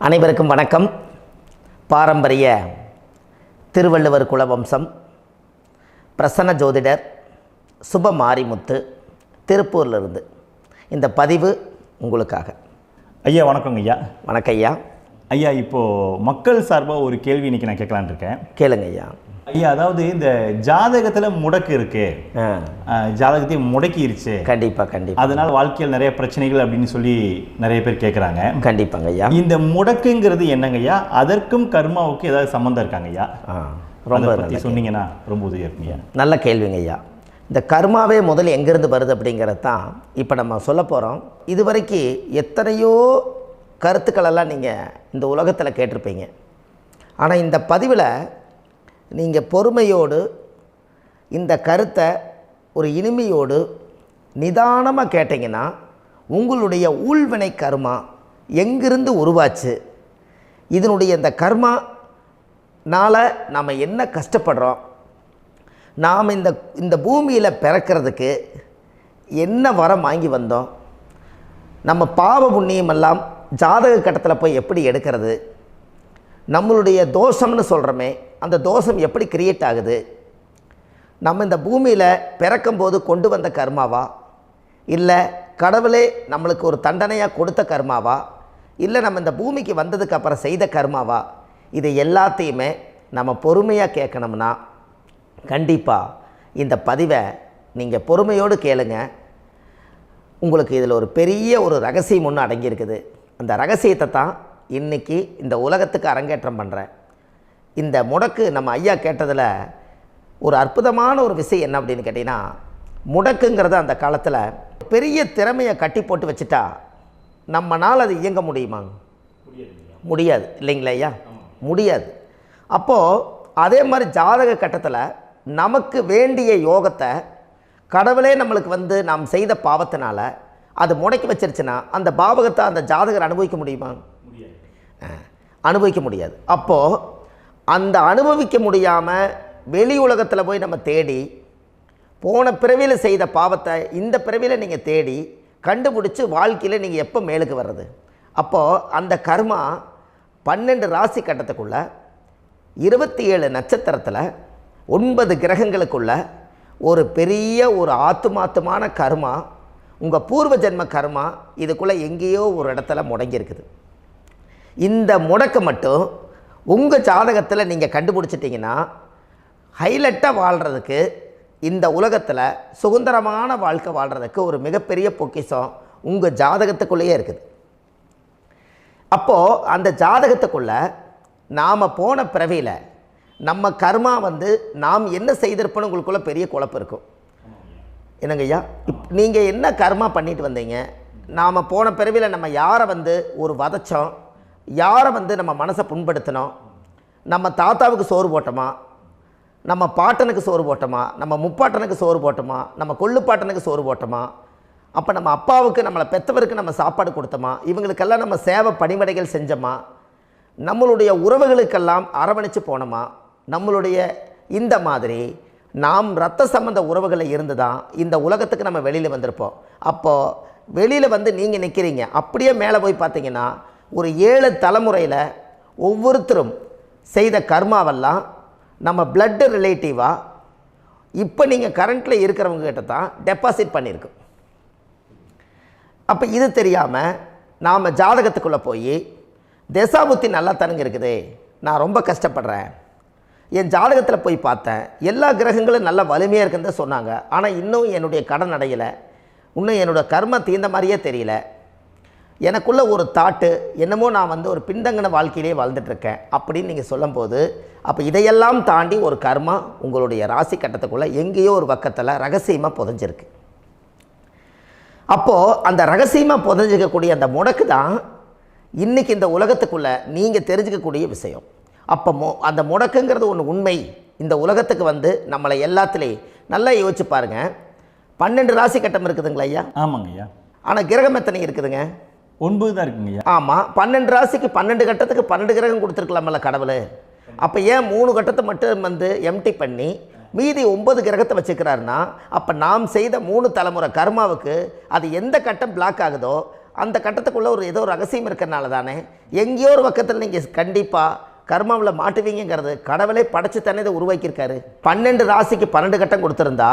அனைவருக்கும் வணக்கம். பாரம்பரிய திருவள்ளுவர் குலவம்சம் பிரசன்ன ஜோதிடர் சுப மாரிமுத்து திருப்பூரிலிருந்து இந்த பதிவு உங்களுக்காக. ஐயா வணக்கங்க ஐயா. வணக்கம் ஐயா. ஐயா இப்போது மக்கள் சார்பாக ஒரு கேள்வி இன்றைக்கி நான் கேட்கலான் இருக்கேன். கேளுங்க ஐயா. ஐயா அதாவது இந்த ஜாதகத்தில் முடக்கு இருக்கு, ஜாதகத்தையும் முடக்கிருச்சு, கண்டிப்பாக அதனால் வாழ்க்கையில் நிறைய பிரச்சனைகள் அப்படின்னு சொல்லி நிறைய பேர் கேட்குறாங்க. கண்டிப்பாங்க ஐயா. இந்த முடக்குங்கிறது என்னங்க ஐயா? அதற்கும் கர்மாவுக்கு ஏதாவது சம்மந்தம் இருக்காங்க ஐயா? ரொம்ப பற்றி சொன்னீங்கன்னா ரொம்ப உதவியாக இருக்குங்க. நல்ல கேள்விங்க ஐயா. இந்த கர்மாவே முதல்ல எங்கேருந்து வருது அப்படிங்கிறது தான் இப்போ நம்ம சொல்ல போகிறோம். இதுவரைக்கும் எத்தனையோ கருத்துக்களெல்லாம் நீங்கள் இந்த உலகத்தில் கேட்டிருப்பீங்க. ஆனால் இந்த பதிவில் நீங்கள் பொறுமையோடு இந்த கருத்தை ஒரு இனிமையோடு நிதானமாக கேட்டிங்கன்னா உங்களுடைய ஊழ்வினை கர்மா எங்கிருந்து உருவாச்சு, இதனுடைய இந்த கர்மானால் நாம் என்ன கஷ்டப்படுறோம், நாம் இந்த பூமியில் பிறக்கிறதுக்கு என்ன வரம் வாங்கி வந்தோம், நம்ம பாவ புண்ணியமெல்லாம் ஜாதக கட்டத்தில் போய் எப்படி எடுக்கிறது, நம்மளுடைய தோஷம்னு சொல்கிறோமே அந்த தோஷம் எப்படி கிரியேட் ஆகுது, நம்ம இந்த பூமியில் பிறக்கும்போது கொண்டு வந்த கர்மாவா, இல்லை கடவுளே நம்மளுக்கு ஒரு தண்டனையாக கொடுத்த கர்மாவா, இல்லை நம்ம இந்த பூமிக்கு வந்ததுக்கு அப்புறம் செய்த கர்மாவா, இது எல்லாத்தையுமே நம்ம பொறுமையாக கேட்கணும்னா கண்டிப்பாக இந்த பதிவை நீங்கள் பொறுமையோடு கேளுங்க. உங்களுக்கு இதில் ஒரு பெரிய ஒரு ரகசியம் ஒன்று அடங்கியிருக்குது. அந்த ரகசியத்தை தான் இன்றைக்கி இந்த உலகத்துக்கு அரங்கேற்றம் பண்ணுறேன். இந்த முடக்கு நம்ம ஐயா கேட்டதில் ஒரு அற்புதமான ஒரு விஷயம் என்ன அப்படின்னு கேட்டிங்கன்னா, முடக்குங்கிறது அந்த காலத்தில் பெரிய திறமையை கட்டி போட்டு வச்சுட்டா நம்மனால் அது இயங்க முடியுமாங்க? முடியாது இல்லைங்களா ஐயா? முடியாது. அப்போது அதே மாதிரி ஜாதக கட்டத்தில் நமக்கு வேண்டிய யோகத்தை கடவுளே நம்மளுக்கு நாம் செய்த பாவத்தினால அது முடக்கி வச்சிருச்சுன்னா அந்த பாவகத்தை அந்த ஜாதகர் அனுபவிக்க முடியுமா? அனுபவிக்க முடியாது. அப்போது அந்த அனுபவிக்க முடியாமல் வெளி உலகத்தில் போய் நம்ம தேடி போன பிறவியில் செய்த பாவத்தை இந்த பிறவியில் நீங்கள் தேடி கண்டுபிடிச்சி வாழ்க்கையில் நீங்கள் எப்போ மேலுக்கு வர்றது? அப்போது அந்த கர்மா 12 ராசி கட்டத்துக்குள்ள 27 நட்சத்திரத்தில் 9 கிரகங்களுக்குள்ள ஒரு பெரிய ஒரு ஆத்துமாத்துமான கர்மா, உங்கள் பூர்வ ஜென்ம கர்மா இதுக்குள்ளே எங்கேயோ ஒரு இடத்துல முடங்கியிருக்குது. இந்த முடக்க மட்டும் உங்கள் ஜாதகத்தில் நீங்கள் கண்டுபிடிச்சிட்டிங்கன்னா ஹைலைட்டாக வாழ்கிறதுக்கு, இந்த உலகத்தில் சுதந்திரமான வாழ்க்கை வாழ்கிறதுக்கு ஒரு மிகப்பெரிய பொக்கிஷம் உங்கள் ஜாதகத்துக்குள்ளேயே இருக்குது. அப்போது அந்த ஜாதகத்துக்குள்ளே நாம் போன பிறவியில் நம்ம கர்மா நாம் என்ன செய்திருப்போன்னு உங்களுக்குள்ளே பெரிய குழப்பம் இருக்கும். என்னங்க ஐயா, நீங்கள் என்ன கர்மா பண்ணிட்டு வந்தீங்க, நாம் போன பிறவியில் நம்ம யாரை ஒரு வதச்சோம், யாரை நம்ம மனசை புண்படுத்தினோம், நம்ம தாத்தாவுக்கு சோறு போட்டோமா, நம்ம பாட்டனுக்கு சோறு போட்டோமா, நம்ம முப்பாட்டனுக்கு சோறு போட்டோமா, நம்ம கொள்ளுப்பாட்டனுக்கு சோறு போட்டோமா, அப்போ நம்ம அப்பாவுக்கு நம்மளை பெற்றவருக்கு நம்ம சாப்பாடு கொடுத்தோமா, இவங்களுக்கெல்லாம் நம்ம சேவை பணிமடைகள் செஞ்சோமா, நம்மளுடைய உறவுகளுக்கெல்லாம் அரவணைச்சு போனோமா, நம்மளுடைய இந்த மாதிரி நாம் இரத்த சம்பந்த உறவுகளை இருந்து தான் இந்த உலகத்துக்கு நம்ம வெளியில் வந்திருப்போம். அப்போது வெளியில் நீங்கள் நிற்கிறீங்க, அப்படியே மேலே போய் பார்த்தீங்கன்னா ஒரு 7 தலைமுறையில் ஒவ்வொருத்தரும் செய்த கர்மாவெல்லாம் நம்ம பிளட்டு ரிலேட்டிவாக இப்போ நீங்கள் கரண்ட்டில் இருக்கிறவங்க கிட்ட தான் டெபாசிட் பண்ணியிருக்கோம். அப்போ இது தெரியாமல் நாம் ஜாதகத்துக்குள்ளே போய் தசாபுத்தி நல்லா தனுங்க இருக்குது, நான் ரொம்ப கஷ்டப்படுறேன், என் ஜாதகத்தில் போய் பார்த்தேன் எல்லா கிரகங்களும் நல்ல வலிமையாக இருக்குன்னு தான் சொன்னாங்க, ஆனால் இன்னும் என்னுடைய கடன் அடையலை, இன்னும் என்னோடய கர்ம தீர்ந்த மாதிரியே தெரியல, எனக்குள்ளே ஒரு தாட்டு என்னமோ நான் ஒரு பின்தங்கின வாழ்க்கையிலே வாழ்ந்துட்டுருக்கேன் அப்படின்னு நீங்கள் சொல்லும்போது, அப்போ இதையெல்லாம் தாண்டி ஒரு கர்மா உங்களுடைய ராசி கட்டத்துக்குள்ளே எங்கேயோ ஒரு பக்கத்தில் ரகசியமாக புதைஞ்சிருக்கு. அப்போது அந்த ரகசியமாக புதைஞ்சிக்கக்கூடிய அந்த முடக்கு தான் இன்றைக்கி இந்த உலகத்துக்குள்ளே நீங்கள் தெரிஞ்சுக்கக்கூடிய விஷயம். அப்போ அந்த முடக்குங்கிறது ஒன்று உண்மை. இந்த உலகத்துக்கு நம்மளை எல்லாத்துலேயும் நல்லா யோசிச்சு பாருங்கள். 12 ராசி கட்டம் இருக்குதுங்களா ஐயா? ஆமாங்க ஐயா. ஆனால் கிரகம் எத்தனை இருக்குதுங்க? 9 தான் இருக்குங்க ஐயா. ஆமாம், 12 ராசிக்கு 12 கட்டத்துக்கு 12 கிரகம் கொடுத்துருக்கலாமல்ல கடவுள். அப்போ ஏன் 3 கட்டத்தை மட்டும் எம்டி பண்ணி மீதி 9 கிரகத்தை வச்சுக்கிறாருன்னா, அப்போ நாம் செய்த 3 தலைமுறை கர்மாவுக்கு அது எந்த கட்டம் பிளாக் ஆகுதோ அந்த கட்டத்துக்குள்ளே ஏதோ ஒரு ரகசியம் இருக்கிறனால தானே எங்கேயோ ஒரு பக்கத்தில் நீங்கள் கண்டிப்பாக கர்மாவில் மாட்டுவீங்கிறது கடவுளே படைச்சு தானே இதை உருவாக்கியிருக்காரு. 12 ராசிக்கு 12 கட்டம் கொடுத்துருந்தா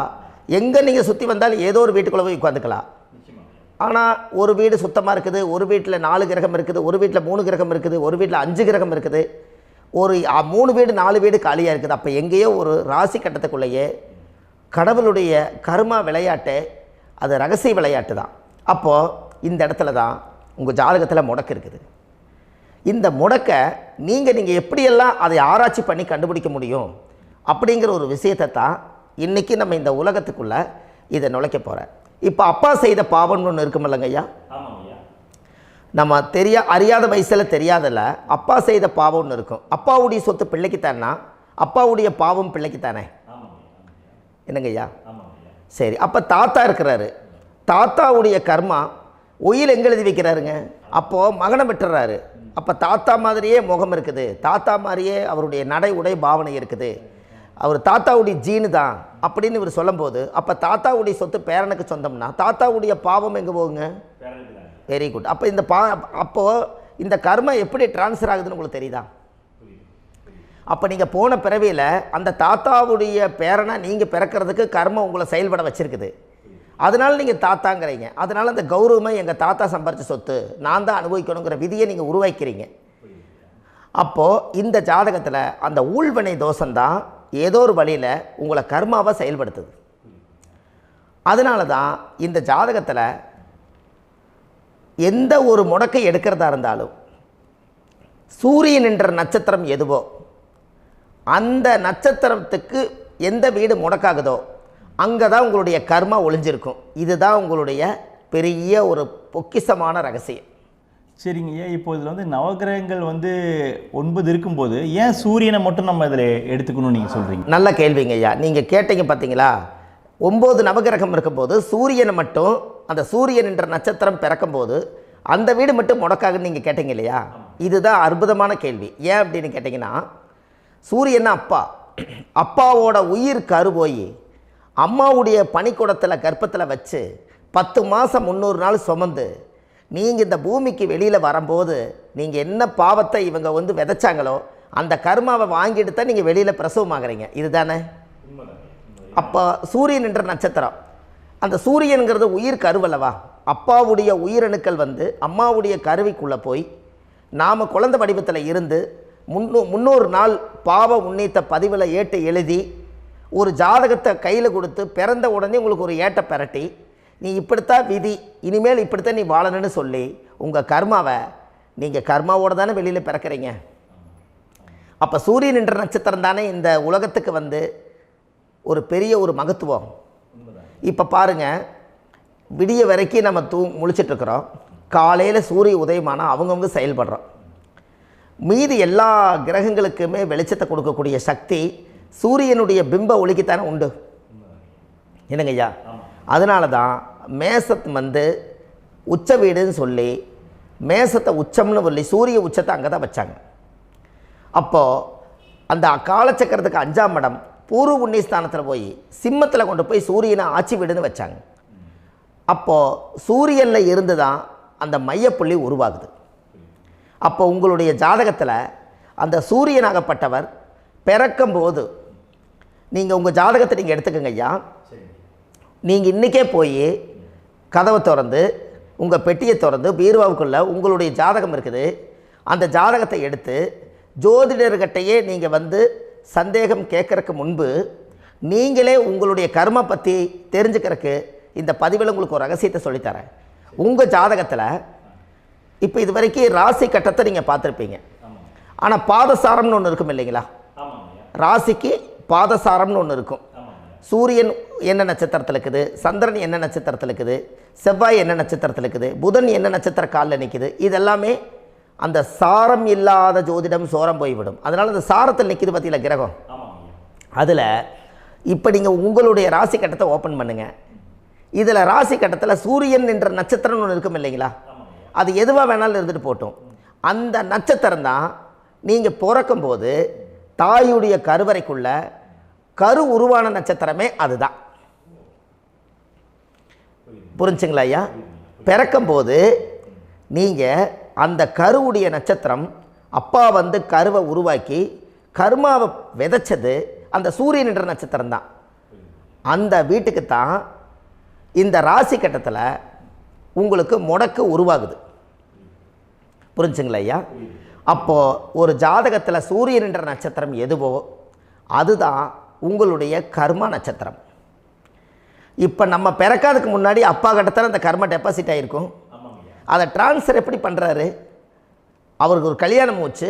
எங்கே நீங்கள் சுற்றி வந்தாலும் ஏதோ ஒரு வீட்டுக்குள்ளே போய் உட்காந்துக்கலாம். ஆனால் ஒரு வீடு சுத்தமாக இருக்குது, ஒரு வீட்டில் 4 கிரகம் இருக்குது, ஒரு வீட்டில் 3 கிரகம் இருக்குது, ஒரு வீட்டில் 5 கிரகம் இருக்குது, ஒரு 3 வீடு 4 வீடு காலியாக இருக்குது. அப்போ எங்கேயோ ஒரு ராசி கட்டத்துக்குள்ளேயே கடவுளுடைய கர்மா விளையாட்டு, அது ரகசிய விளையாட்டு தான். அப்போது இந்த இடத்துல தான் உங்கள் ஜாதகத்தில் முடக்கு இருக்குது. இந்த முடக்கை நீங்கள் எப்படியெல்லாம் அதை ஆராய்ச்சி பண்ணி கண்டுபிடிக்க முடியும் அப்படிங்கிற ஒரு விஷயத்தை தான் இன்றைக்கி நம்ம இந்த உலகத்துக்குள்ளே இதை நுழைக்க போகிறேன். இப்போ அப்பா செய்த பாவம்னு ஒன்று இருக்குமில்லங்க ஐயா, நம்ம அறியாத வயசில் தெரியாதில்ல, அப்பா செய்த பாவம்னு இருக்கும். அப்பாவுடைய சொத்து பிள்ளைக்குத்தானா, அப்பாவுடைய பாவம் பிள்ளைக்குத்தானே, என்னங்க ஐயா? சரி, அப்போ தாத்தா இருக்கிறாரு, தாத்தாவுடைய கர்மா உயிர் எங்கே எழுதி வைக்கிறாருங்க? அப்போது மகனை விட்டுறாரு. அப்போ தாத்தா மாதிரியே முகம் இருக்குது, தாத்தா மாதிரியே அவருடைய நடை உடை பாவனை இருக்குது, அவர் தாத்தாவுடைய ஜீனு தான் அப்படின்னு இவர் சொல்லும்போது, அப்போ தாத்தாவுடைய சொத்து பேரனுக்கு சொந்தம்னா தாத்தாவுடைய பாவம் எங்கே போகுங்க? Very good. அப்போ அப்போது இந்த கர்மா எப்படி டிரான்ஸ்ஃபர் ஆகுதுன்னு உங்களுக்கு தெரியுதா? அப்போ நீங்கள் போன பிறவியில் அந்த தாத்தாவுடைய பேரனை நீங்கள் பிறக்கிறதுக்கு கர்மம் உங்களை செயல்பட வச்சுருக்குது. அதனால் நீங்கள் தாத்தாங்கிறீங்க. அதனால் அந்த கௌரவமாக எங்கள் தாத்தா சம்பாரித்த சொத்து நான் தான் அனுபவிக்கணுங்கிற விதியை நீங்கள் உருவாக்கிறீங்க. அப்போது இந்த ஜாதகத்தில் அந்த ஊழ்வினை தோஷந்தான் ஏதோ ஒரு வழியில் உங்களை கர்மாவை செயல்படுத்துது. அதனால தான் இந்த ஜாதகத்தில் எந்த ஒரு முடக்கை எடுக்கிறதா இருந்தாலும் சூரியன் என்ற நட்சத்திரம் எதுவோ அந்த நட்சத்திரத்துக்கு எந்த வீடு முடக்காகுதோ அங்கே தான் உங்களுடைய கர்மா ஒளிஞ்சிருக்கும். இதுதான் உங்களுடைய பெரிய ஒரு பொக்கிஷமான ரகசியம். சரிங்க ஐயா, இப்போ இதில் நவகிரகங்கள் 9 இருக்கும்போது ஏன் சூரியனை மட்டும் நம்ம இதில் எடுத்துக்கணும்னு நீங்கள் சொல்கிறீங்க? நல்ல கேள்விங்க ஐயா. நீங்கள் கேட்டீங்க பார்த்தீங்களா, 9 நவகிரகம் இருக்கும்போது சூரியனை மட்டும், அந்த சூரியன் என்ற நட்சத்திரம் பிறக்கும்போது அந்த வீடு மட்டும் முடக்காகுன்னு நீங்கள் கேட்டீங்க இல்லையா? இதுதான் அற்புதமான கேள்வி. ஏன் அப்படின்னு கேட்டிங்கன்னா, சூரியன் அப்பாவோட உயிர் கரு போய் அம்மாவுடைய பனிக்கூடத்தில் கர்ப்பத்தில் வச்சு 10 மாதம் 300 நாள் சுமந்து நீங்கள் இந்த பூமிக்கு வெளியில் வரும்போது நீங்கள் என்ன பாவத்தை இவங்க விதைச்சாங்களோ அந்த கர்மாவை வாங்கிட்டு தான் நீங்கள் வெளியில் பிரசவமாகறீங்க. இதுதானே? அப்போ சூரியன் என்ற நட்சத்திரம், அந்த சூரியனுங்கிறது உயிர் கருவல்லவா, அப்பாவுடைய உயிரணுக்கள் அம்மாவுடைய கருவிக்குள்ளே போய் நாம் குழந்தை வடிவத்தில் இருந்து 300 நாள் பாவ உன்னித்த பதிவில் ஏட்டு எழுதி ஒரு ஜாதகத்தை கையில் கொடுத்து பிறந்த உடனே உங்களுக்கு ஒரு ஏட்டை பெரட்டி நீ இப்படித்தான் விதி, இனிமேல் இப்படித்தான் நீ வாழணும்னு சொல்லி உங்கள் கர்மாவை நீங்கள் கர்மாவோடு தானே வெளியில் பிறக்கிறீங்க. அப்போ சூரியன் என்ற நட்சத்திரம் தானே இந்த உலகத்துக்கு ஒரு பெரிய ஒரு மகத்துவம். இப்போ பாருங்கள், விடிய வரைக்கும் நம்ம முழிச்சிட்ருக்குறோம், காலையில் சூரிய உதயமானால் அவங்கவுங்க செயல்படுறோம். மீதி எல்லா கிரகங்களுக்குமே வெளிச்சத்தை கொடுக்கக்கூடிய சக்தி சூரியனுடைய பிம்ப ஒளிக்குத்தானே உண்டு, என்னங்க ஐயா? அதனால தான் மேசத்து உச்ச வீடுன்னு சொல்லி மேசத்தை உச்சம்னு சொல்லி சூரிய உச்சத்தை அங்கே தான் வச்சாங்க. அப்போது அந்த காலச்சக்கரத்துக்கு 5ஆம் இடம் பூர்வ புண்ணியஸ்தானத்தில் போய் சிம்மத்தில் கொண்டு போய் சூரியனை ஆட்சி வீடுன்னு வச்சாங்க. அப்போது சூரியனில் இருந்து தான் அந்த மையப்புள்ளி உருவாகுது. அப்போ உங்களுடைய ஜாதகத்தில் அந்த சூரியனாகப்பட்டவர் பிறக்கும்போது நீங்கள் உங்கள் ஜாதகத்தை நீங்கள் எடுத்துக்கங்க ஐயா. நீங்கள் இன்றைக்கே போய் கதவை திறந்து உங்கள் பெட்டியை திறந்து பீர்வாவுக்குள்ளே உங்களுடைய ஜாதகம் இருக்குது, அந்த ஜாதகத்தை எடுத்து ஜோதிடர்கிட்டையே நீங்கள் சந்தேகம் கேட்குறக்கு முன்பு நீங்களே உங்களுடைய கர்ம பற்றி தெரிஞ்சுக்கிறதுக்கு இந்த பதிவில் உங்களுக்கு ஒரு ரகசியத்தை சொல்லித்தரேன். உங்கள் ஜாதகத்தில் இப்போ இது வரைக்கும் ராசி கட்டத்தை நீங்கள் பார்த்துருப்பீங்க, ஆனால் பாதசாரம்னு ஒன்று இருக்கும் இல்லைங்களா? ராசிக்கு பாதசாரம்னு ஒன்று இருக்கும். சூரியன் என்ன நட்சத்திரத்தில் இருக்குது, சந்திரன் என்ன நட்சத்திரத்தில் இருக்குது, செவ்வாய் என்ன நட்சத்திரத்தில் இருக்குது, புதன் என்ன நட்சத்திர காலில் நிற்குது, இதெல்லாமே அந்த சாரம் இல்லாத ஜோதிடம் சோரம் போய்விடும். அதனால் அந்த சாரத்தில் நிற்கிது பார்த்தீங்களா கிரகம், அதில் இப்போ நீங்கள் உங்களுடைய ராசி கட்டத்தை ஓப்பன் பண்ணுங்கள். இதில் ராசி கட்டத்தில் சூரியன் என்ற நட்சத்திரம்னு ஒன்று இருக்கும் இல்லைங்களா? அது எதுவாக வேணாலும் இருந்துட்டு போட்டோம். அந்த நட்சத்திரம் தான் நீங்கள் பிறக்கும்போது தாயுடைய கருவறைக்குள்ள கரு உருவான நட்சத்திரமே அதுதான். புரிஞ்சுங்களா ஐயா? பிறக்கும்போது நீங்கள் அந்த கருவுடைய நட்சத்திரம் அப்பா வந்து கருவை உருவாக்கி கர்மாவை விதைச்சது அந்த சூரியன் என்ற நட்சத்திரம் தான். அந்த வீட்டுக்கு தான் இந்த ராசி கட்டத்தில் உங்களுக்கு முடக்கு உருவாகுது. புரிஞ்சுங்களா ஐயா? அப்போது ஒரு ஜாதகத்தில் சூரியன் என்ற நட்சத்திரம் எதுவோ அதுதான் உங்களுடைய கர்மா நட்சத்திரம். இப்போ நம்ம பிறக்காதுக்கு முன்னாடி அப்பா கட்டத்தில் அந்த கர்மா டெபாசிட் ஆகிருக்கும். அதை ட்ரான்ஸ்ஃபர் எப்படி பண்ணுறாரு? அவருக்கு ஒரு கல்யாணம் வச்சு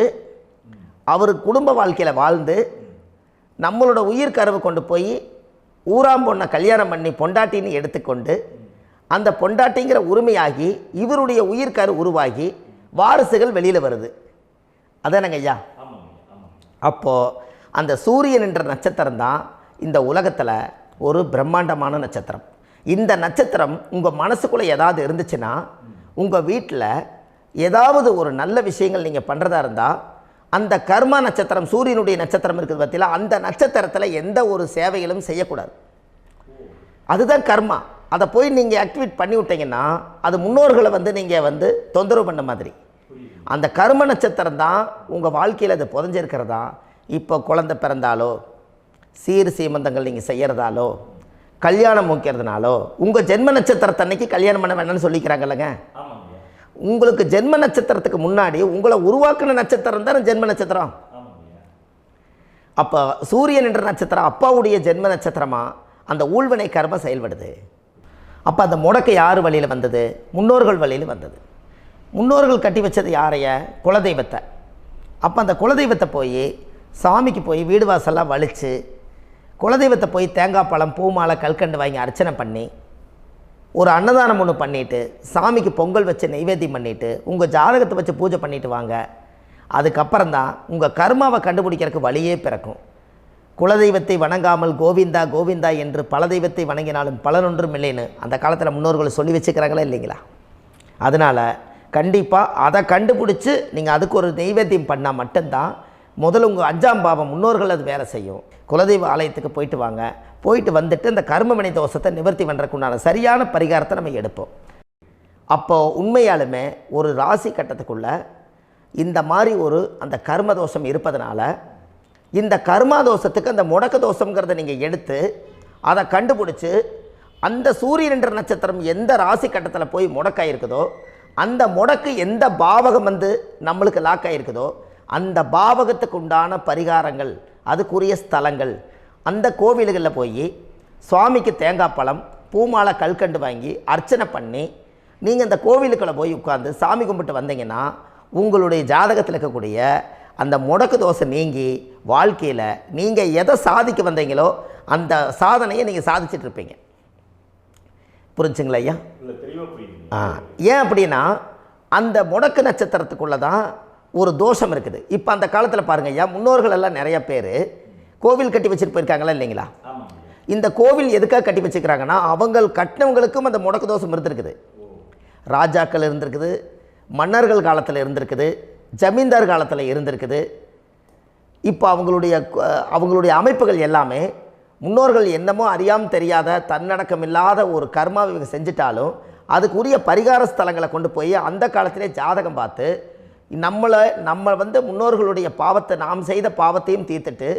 அவர் குடும்ப வாழ்க்கையில் வாழ்ந்து நம்மளோட உயிர் கருவை கொண்டு போய் ஊராம் பொண்ணை கல்யாணம் பண்ணி பொண்டாட்டின்னு எடுத்துக்கொண்டு அந்த பொண்டாட்டிங்கிற உரிமையாகி இவருடைய உயிர் கரு உருவாகி வாரிசுகள் வெளியில் வருது. அதானங்க ஐயா? அப்போது அந்த சூரியன் என்ற நட்சத்திரம் தான் இந்த உலகத்தில் ஒரு பிரம்மாண்டமான நட்சத்திரம். இந்த நட்சத்திரம் உங்கள் மனசுக்குள்ளே ஏதாவது இருந்துச்சுன்னா உங்கள் வீட்டில் ஏதாவது ஒரு நல்ல விஷயங்கள் நீங்கள் பண்ணுறதா இருந்தால் அந்த கர்மா நட்சத்திரம் சூரியனுடைய நட்சத்திரம் இருக்குது பார்த்தீங்களா, அந்த நட்சத்திரத்தில் எந்த ஒரு சேவைகளும் செய்யக்கூடாது. அதுதான் கர்மா. அதை போய் நீங்கள் ஆக்டிவேட் பண்ணி விட்டீங்கன்னா அது முன்னோர்களை வந்து நீங்கள் வந்து தொந்தரவு பண்ண மாதிரி. அந்த கர்ம நட்சத்திரம் தான் உங்கள் வாழ்க்கையில் அது புதஞ்சிருக்கிறதா. இப்போ குழந்தை பிறந்தாலோ சீர் சீமந்தங்கள் நீங்கள் செய்கிறதாலோ கல்யாணம் முக்கிறதுனாலோ உங்கள் ஜென்ம நட்சத்திரத்தன்னைக்கு கல்யாணம் பண்ண வேண்டாம்னு சொல்லிக்கிறாங்கல்லங்க. உங்களுக்கு ஜென்ம நட்சத்திரத்துக்கு முன்னாடி உங்களை உருவாக்குன நட்சத்திரம் தான் ஜென்ம நட்சத்திரம். அப்போ சூரியன் என்ற நட்சத்திரம் அப்பாவுடைய ஜென்ம நட்சத்திரமாக அந்த ஊழ்வினை கர்மம் செயல்படுது. அப்போ அந்த முடக்கு யார் வழியில் வந்தது? முன்னோர்கள் வழியில் வந்தது. முன்னோர்கள் கட்டி வச்சது யாரைய? குலதெய்வத்தை. அப்போ அந்த குலதெய்வத்தை போய் சாமிக்கு போய் வீடு வாசல்லாம் வலித்து குலதெய்வத்தை போய் தேங்காய் பழம் பூ மாலை கல்கண்டு வாங்கி அர்ச்சனை பண்ணி ஒரு அன்னதானம் ஒன்று பண்ணிவிட்டு சாமிக்கு பொங்கல் வச்சு நைவேத்தியம் பண்ணிவிட்டு உங்கள் ஜாதகத்தை வச்சு பூஜை பண்ணிவிட்டு வாங்க. அதுக்கப்புறம் தான் உங்கள் கர்மாவை கண்டுபிடிக்கிறதுக்கு வழியே பிறக்கும். குலதெய்வத்தை வணங்காமல் கோவிந்தா கோவிந்தா என்று பல தெய்வத்தை வணங்கினாலும் பலனொன்றும் இல்லைன்னு அந்த காலத்தில் முன்னோர்கள் சொல்லி வச்சுக்கிறாங்களா இல்லைங்களா? அதனால் கண்டிப்பாக அதை கண்டுபிடிச்சி நீங்கள் அதுக்கு ஒரு நைவேத்தியம் பண்ணால் மட்டும்தான் முதல்ல உங்கள் 5ஆம் பாவம் முன்னோர்கள் அது வேலை செய்யும். குலதெய்வ ஆலயத்துக்கு போயிட்டு வாங்க. போயிட்டு வந்துட்டு இந்த கர்மவினை தோஷத்தை நிவர்த்தி பண்ணுறதுக்குண்டான சரியான பரிகாரத்தை நம்ம எடுப்போம். அப்போது உண்மையாலுமே ஒரு ராசி கட்டத்துக்குள்ளே இந்த மாதிரி ஒரு அந்த கர்ம தோஷம் இருப்பதனால இந்த கர்மா தோஷத்துக்கு அந்த முடக்க தோஷங்கிறத நீங்கள் எடுத்து அதை கண்டுபிடிச்சி அந்த சூரியன் என்ற நட்சத்திரம் எந்த ராசி கட்டத்தில் போய் முடக்காயிருக்குதோ அந்த முடக்கு எந்த பாவகம் வந்து நம்மளுக்கு லாக் ஆகிருக்குதோ அந்த பாவகத்துக்கு உண்டான பரிகாரங்கள் அதுக்குரிய ஸ்தலங்கள் அந்த கோவில்களில் போய் சுவாமிக்கு தேங்காய் பழம் பூமாலை கல்கண்டு வாங்கி அர்ச்சனை பண்ணி நீங்கள் அந்த கோவிலுக்குள்ளே போய் உட்காந்து சாமி கும்பிட்டு வந்தீங்கன்னா உங்களுடைய ஜாதகத்தில் இருக்கக்கூடிய அந்த முடக்கு தோசை நீங்கி வாழ்க்கையில் நீங்கள் எதை சாதிக்க வந்தீங்களோ அந்த சாதனையை நீங்கள் சாதிச்சிட்ருப்பீங்க. புரிஞ்சுங்களா ஐயா? ஏன் அப்படின்னா அந்த முடக்கு நட்சத்திரத்துக்குள்ளே தான் ஒரு தோஷம் இருக்குது. இப்போ அந்த காலத்தில் பாருங்கள் ஐயா, முன்னோர்கள் எல்லாம் நிறைய பேர் கோவில் கட்டி வச்சுட்டு போயிருக்காங்களா இல்லைங்களா? இந்த கோவில் எதுக்காக கட்டி வச்சுக்கிறாங்கன்னா அவங்க கட்டினவங்களுக்கும் அந்த முடக்கு தோஷம் இருந்திருக்குது. ராஜாக்கள் இருந்திருக்குது, மன்னர்கள் காலத்தில் இருந்திருக்குது, ஜமீன்தார் காலத்தில் இருந்திருக்குது. இப்போ அவங்களுடைய அமைப்புகள் எல்லாமே முன்னோர்கள் என்னமோ அறியாமல் தெரியாத தன்னடக்கம் இல்லாத ஒரு கர்மாவை இவங்க செஞ்சிட்டாலும் அதுக்குரிய பரிகார ஸ்தலங்களை கொண்டு போய் அந்த காலத்திலே ஜாதகம் பார்த்து நம்ம வந்து முன்னோர்களுடைய பாவத்தை நாம் செய்த பாவத்தையும் தீர்த்துட்டு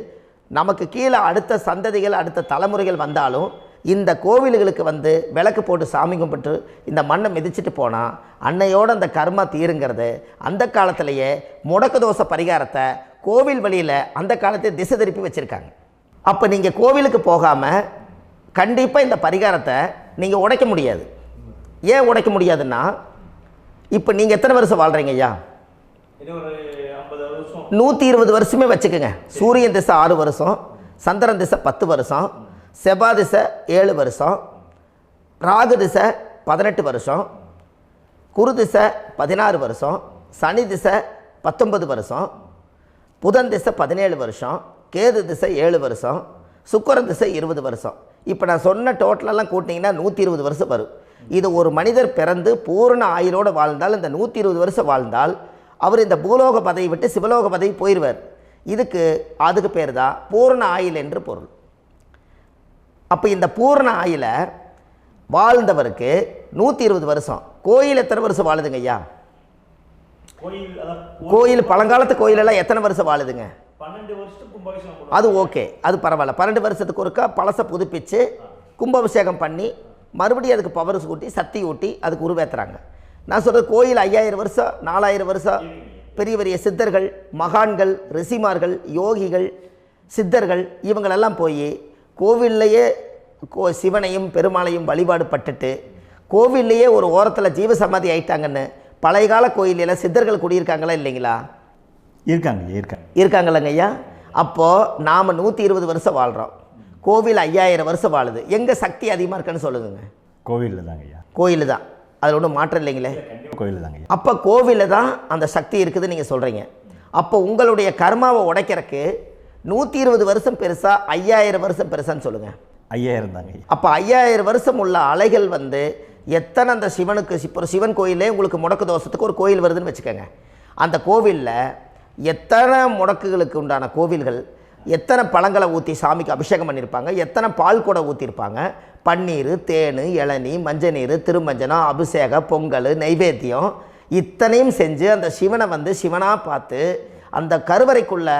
நமக்கு கீழே அடுத்த சந்ததிகள் அடுத்த தலைமுறைகள் வந்தாலும் இந்த கோவில்களுக்கு வந்து விளக்கு போட்டு சாமி கும்பிட்டு இந்த மண்ணை மிதிச்சுட்டு போனால் அன்னையோடு அந்த கர்மா தீருங்கிறது அந்த காலத்திலேயே முடக்க தோஷ பரிகாரத்தை கோவில் வழியில் அந்த காலத்தை திசை திருப்பி வச்சுருக்காங்க. அப்போ நீங்கள் கோவிலுக்கு போகாமல் கண்டிப்பாக இந்த பரிகாரத்தை நீங்கள் உடைக்க முடியாது. ஏன் உடைக்க முடியாதுன்னா இப்போ நீங்கள் எத்தனை வருஷம் வாழ்கிறீங்க ஐயா? 120 வருஷமே வச்சுக்கோங்க. சூரியன் திசை 6 வருஷம், சந்திரன் திசை 10 வருஷம், செவ்வாய் திசை 7 வருஷம், ராகு திசை 18 வருஷம், குரு திசை 16 வருஷம், சனி திசை 19 வருஷம், புதன் திசை 17 வருஷம், கேது திசை 7 வருஷம், சுக்கிரன் திசை 20 வருஷம். இப்போ நான் சொன்ன டோட்டலெல்லாம் கூட்டிங்கன்னா 120 வருஷம் வரும். இது ஒரு மனிதர் பிறந்து பூரண ஆயுளோடு வாழ்ந்தால் இந்த 120 வருஷம் வாழ்ந்தால் அவர் இந்த பூலோக பதவி விட்டு சிவலோக பதவி போயிடுவார். அதுக்கு பேர் தான் பூரண ஆயுள் என்று பொருள். அப்போ இந்த பூரண ஆயுளை வாழ்ந்தவருக்கு 120 வருஷம். கோயில் எத்தனை வருஷம் வாழுதுங்க ஐயா? கோயில் பழங்காலத்து கோயிலெல்லாம் எத்தனை வருஷம் வாழுதுங்க? 12 வருஷத்துக்கு கும்பாபிஷேகம். அது ஓகே, அது பரவாயில்ல. 12 வருஷத்துக்கு ஒருக்கா பழசை புதுப்பிச்சு கும்பாபிஷேகம் பண்ணி மறுபடியும் அதுக்கு பவர் ஊட்டி சக்தி ஊட்டி அதுக்கு உருவேற்றுறாங்க. நான் சொல்கிறது கோயில் 5000 வருஷம் 4000 வருஷம் பெரிய பெரிய சித்தர்கள், மகான்கள், ரிஷிமார்கள், யோகிகள், சித்தர்கள் இவங்களெல்லாம் போய் கோவில்லையே சிவனையும் பெருமாளையும் வழிபாடு பட்டுட்டு கோவில்லையே ஒரு ஓரத்தில் ஜீவசமாதி ஆயிட்டாங்கன்னு பழைய கால கோயிலில் சித்தர்கள் குடியிருக்காங்களா இல்லைங்களா? இருக்காங்கல்லங்க ஐயா. அப்போது நாம் 120 வருஷம் வாழ்கிறோம், கோவில் 5000 வருஷம் வாழுது. எங்கே சக்தி அதிகமாக இருக்குன்னு சொல்லுங்க? கோவிலில் தாங்க ஐயா. கோயில் தான், அதில் ஒன்றும் மாற்றம் இல்லைங்களே. கோயில் தாங்க. அப்போ கோவிலில் தான் அந்த சக்தி இருக்குதுன்னு நீங்கள் சொல்கிறீங்க. அப்போ உங்களுடைய கர்மாவை உடைக்கிறதுக்கு 120 வருஷம் பெருசா 5000 வருஷம் பெருசான்னு சொல்லுங்கள்? 5000 தாங்க. அப்போ 5000 வருஷம் உள்ள அலைகள் எத்தனை அந்த சிவனுக்கு இப்போ சிவன் கோயிலே உங்களுக்கு முடக்கு தோஷத்துக்கு ஒரு கோயில் வருதுன்னு வச்சுக்கோங்க. அந்த கோவிலில் எத்தனை முடக்குகளுக்கு உண்டான கோவில்கள், எத்தனை பழங்களை ஊற்றி சாமிக்கு அபிஷேகம் பண்ணியிருப்பாங்க, எத்தனை பால் கூட ஊற்றிருப்பாங்க, பன்னீர், தேன், இளநீ, மஞ்சள் நீர், திருமஞ்சனம், அபிஷேகம், பொங்கல், நைவேத்தியம் இத்தனையும் செஞ்சு அந்த சிவனை சிவனாக பார்த்து அந்த கருவறைக்குள்ள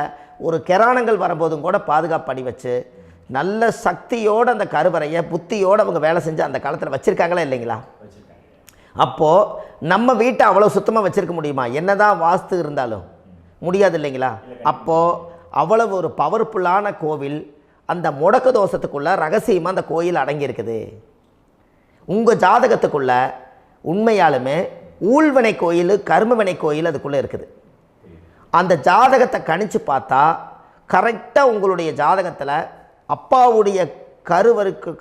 ஒரு கிராணங்கள் வரும்போதும் கூட பாதுகாப்பு பண்ணி வச்சு நல்ல சக்தியோடு அந்த கருவறையை புத்தியோடு அவங்க வேலை செஞ்சு அந்த காலத்தில் வச்சுருக்காங்களா இல்லைங்களா? அப்போது நம்ம வீட்டை அவ்வளோ சுத்தமாக வச்சுருக்க முடியுமா? என்னதான் வாஸ்து இருந்தாலும் முடியாது இல்லைங்களா? அப்போது அவ்வளவு ஒரு பவர்ஃபுல்லான கோவில் அந்த முடக்கு தோஷத்துக்குள்ளே ரகசியமாக அந்த கோயில் அடங்கியிருக்குது. உங்கள் ஜாதகத்துக்குள்ளே உண்மையாலுமே ஊழ்வினை கோயில், கர்மவினை கோயில் அதுக்குள்ளே இருக்குது. அந்த ஜாதகத்தை கணிச்சு பார்த்தா கரெக்டாக உங்களுடைய ஜாதகத்தில் அப்பாவுடைய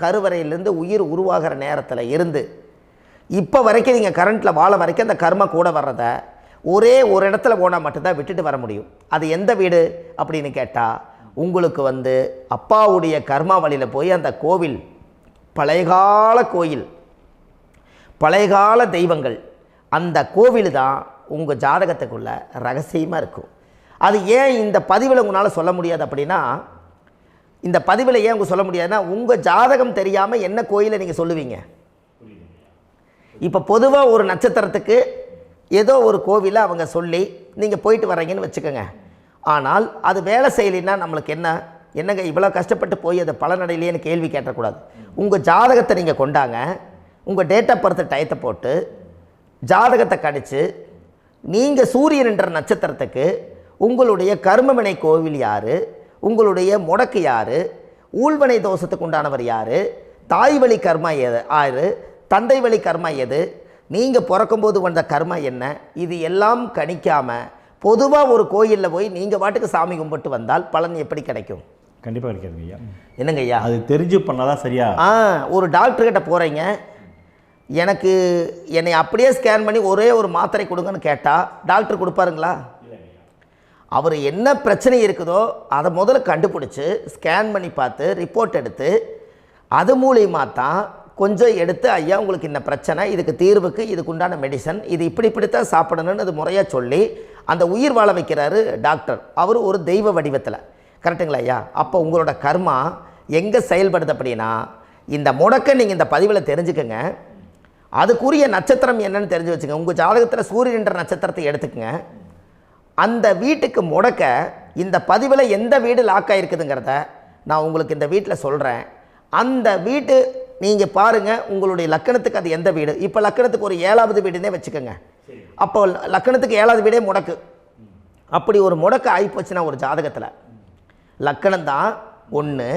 கருவறையிலேருந்து உயிர் உருவாகிற நேரத்தில் இருந்து இப்போ வரைக்கும் நீங்கள் கரண்ட்டில் வாழ வரைக்கும் அந்த கர்ம கூட வர்றதை ஒரே ஒரு இடத்துல போனால் மட்டும்தான் விட்டுட்டு வர முடியும். அது எந்த வீடு அப்படின்னு கேட்டால் உங்களுக்கு அப்பாவுடைய கர்மா வழியில் போய் அந்த கோவில் பழையகால கோயில், பழையகால தெய்வங்கள், அந்த கோவில் தான் உங்கள் ஜாதகத்துக்குள்ள ரகசியமாக இருக்கும். அது ஏன் இந்த பதிவில் உங்களால் சொல்ல முடியாது அப்படின்னா, இந்த பதிவில் ஏன் உங்க சொல்ல முடியாதுன்னா உங்கள் ஜாதகம் தெரியாமல் என்ன கோயிலை நீங்கள் சொல்லுவீங்க? இப்போ பொதுவாக ஒரு நட்சத்திரத்துக்கு ஏதோ ஒரு கோவிலை அவங்க சொல்லி நீங்கள் போயிட்டு வர்றீங்கன்னு வச்சுக்கோங்க. ஆனால் அது வேலை செய்யலைன்னா நம்மளுக்கு என்னங்க இவ்வளோ கஷ்டப்பட்டு போய் அதை பலனடையிலேன்னு கேள்வி கேட்டக்கூடாது. உங்கள் ஜாதகத்தை நீங்கள் கொண்டாங்க, உங்கள் டேட் ஆஃப் பர்த் டயத்தை போட்டு ஜாதகத்தை கணிச்சு நீங்கள் சூரியன் என்ற நட்சத்திரத்துக்கு உங்களுடைய கர்மவினை கோவில் யார், உங்களுடைய முடக்கு யார், ஊழ்வனை தோஷத்துக்கு உண்டானவர் யார், தாய் வழி கர்மா யார், தந்தை வழி கர்மா எது, நீங்கள் பிறக்கும்போது வந்த கர்மா என்ன, இது எல்லாம் கணிக்காமல் பொதுவாக ஒரு கோயிலில் போய் நீங்கள் பாட்டுக்கு சாமி கும்பிட்டு வந்தால் பலன் எப்படி கிடைக்கும்? கண்டிப்பாக கிடைக்காதுங்க ஐயா. என்னங்க ஐயா? அது தெரிஞ்சு பண்ணாதான் சரியா? ஒரு டாக்டர்கிட்ட போகிறீங்க, என்னை அப்படியே ஸ்கேன் பண்ணி ஒரே ஒரு மாத்திரை கொடுங்கன்னு கேட்டால் டாக்டர் கொடுப்பாருங்களா? அவர் என்ன பிரச்சனை இருக்குதோ அதை முதல்ல கண்டுபிடிச்சி ஸ்கேன் பண்ணி பார்த்து ரிப்போர்ட் எடுத்து அது மூலியமாக தான் கொஞ்சம் எடுத்து ஐயா உங்களுக்கு இந்த பிரச்சனை, இதுக்கு தீர்வுக்கு இதுக்குண்டான மெடிசன், இது இப்படித்தான் சாப்பிடணும்னு அது முறையாக சொல்லி அந்த உயிர் வாழ வைக்கிறாரு டாக்டர். அவர் ஒரு தெய்வ வடிவத்தில். கரெக்டுங்களா ஐயா? அப்போ உங்களோட கர்மா எங்கே செயல்படுது அப்படின்னா, இந்த முடக்க நீங்கள் இந்த பதிவில் தெரிஞ்சுக்கங்க. அதுக்குரிய நட்சத்திரம் என்னன்னு தெரிஞ்சு வச்சுங்க. உங்கள் ஜாதகத்தில் சூரியன் என்ற நட்சத்திரத்தை எடுத்துக்கங்க. அந்த வீட்டுக்கு முடக்க இந்த பதிவில் எந்த வீடு லாக் ஆகிருக்குதுங்கிறத நான் உங்களுக்கு இந்த வீட்டில் சொல்கிறேன். அந்த வீட்டு நீங்கள் பாருங்கள், உங்களுடைய லக்கணத்துக்கு அது எந்த வீடு. இப்போ லக்கணத்துக்கு ஒரு 7வது வீடுன்னே வச்சுக்கோங்க. அப்போ லக்கணத்துக்கு 7வது வீடே முடக்கு. அப்படி ஒரு முடக்கு ஆகிப்போச்சுன்னா ஒரு ஜாதகத்தில் லக்கணம் தான் 1,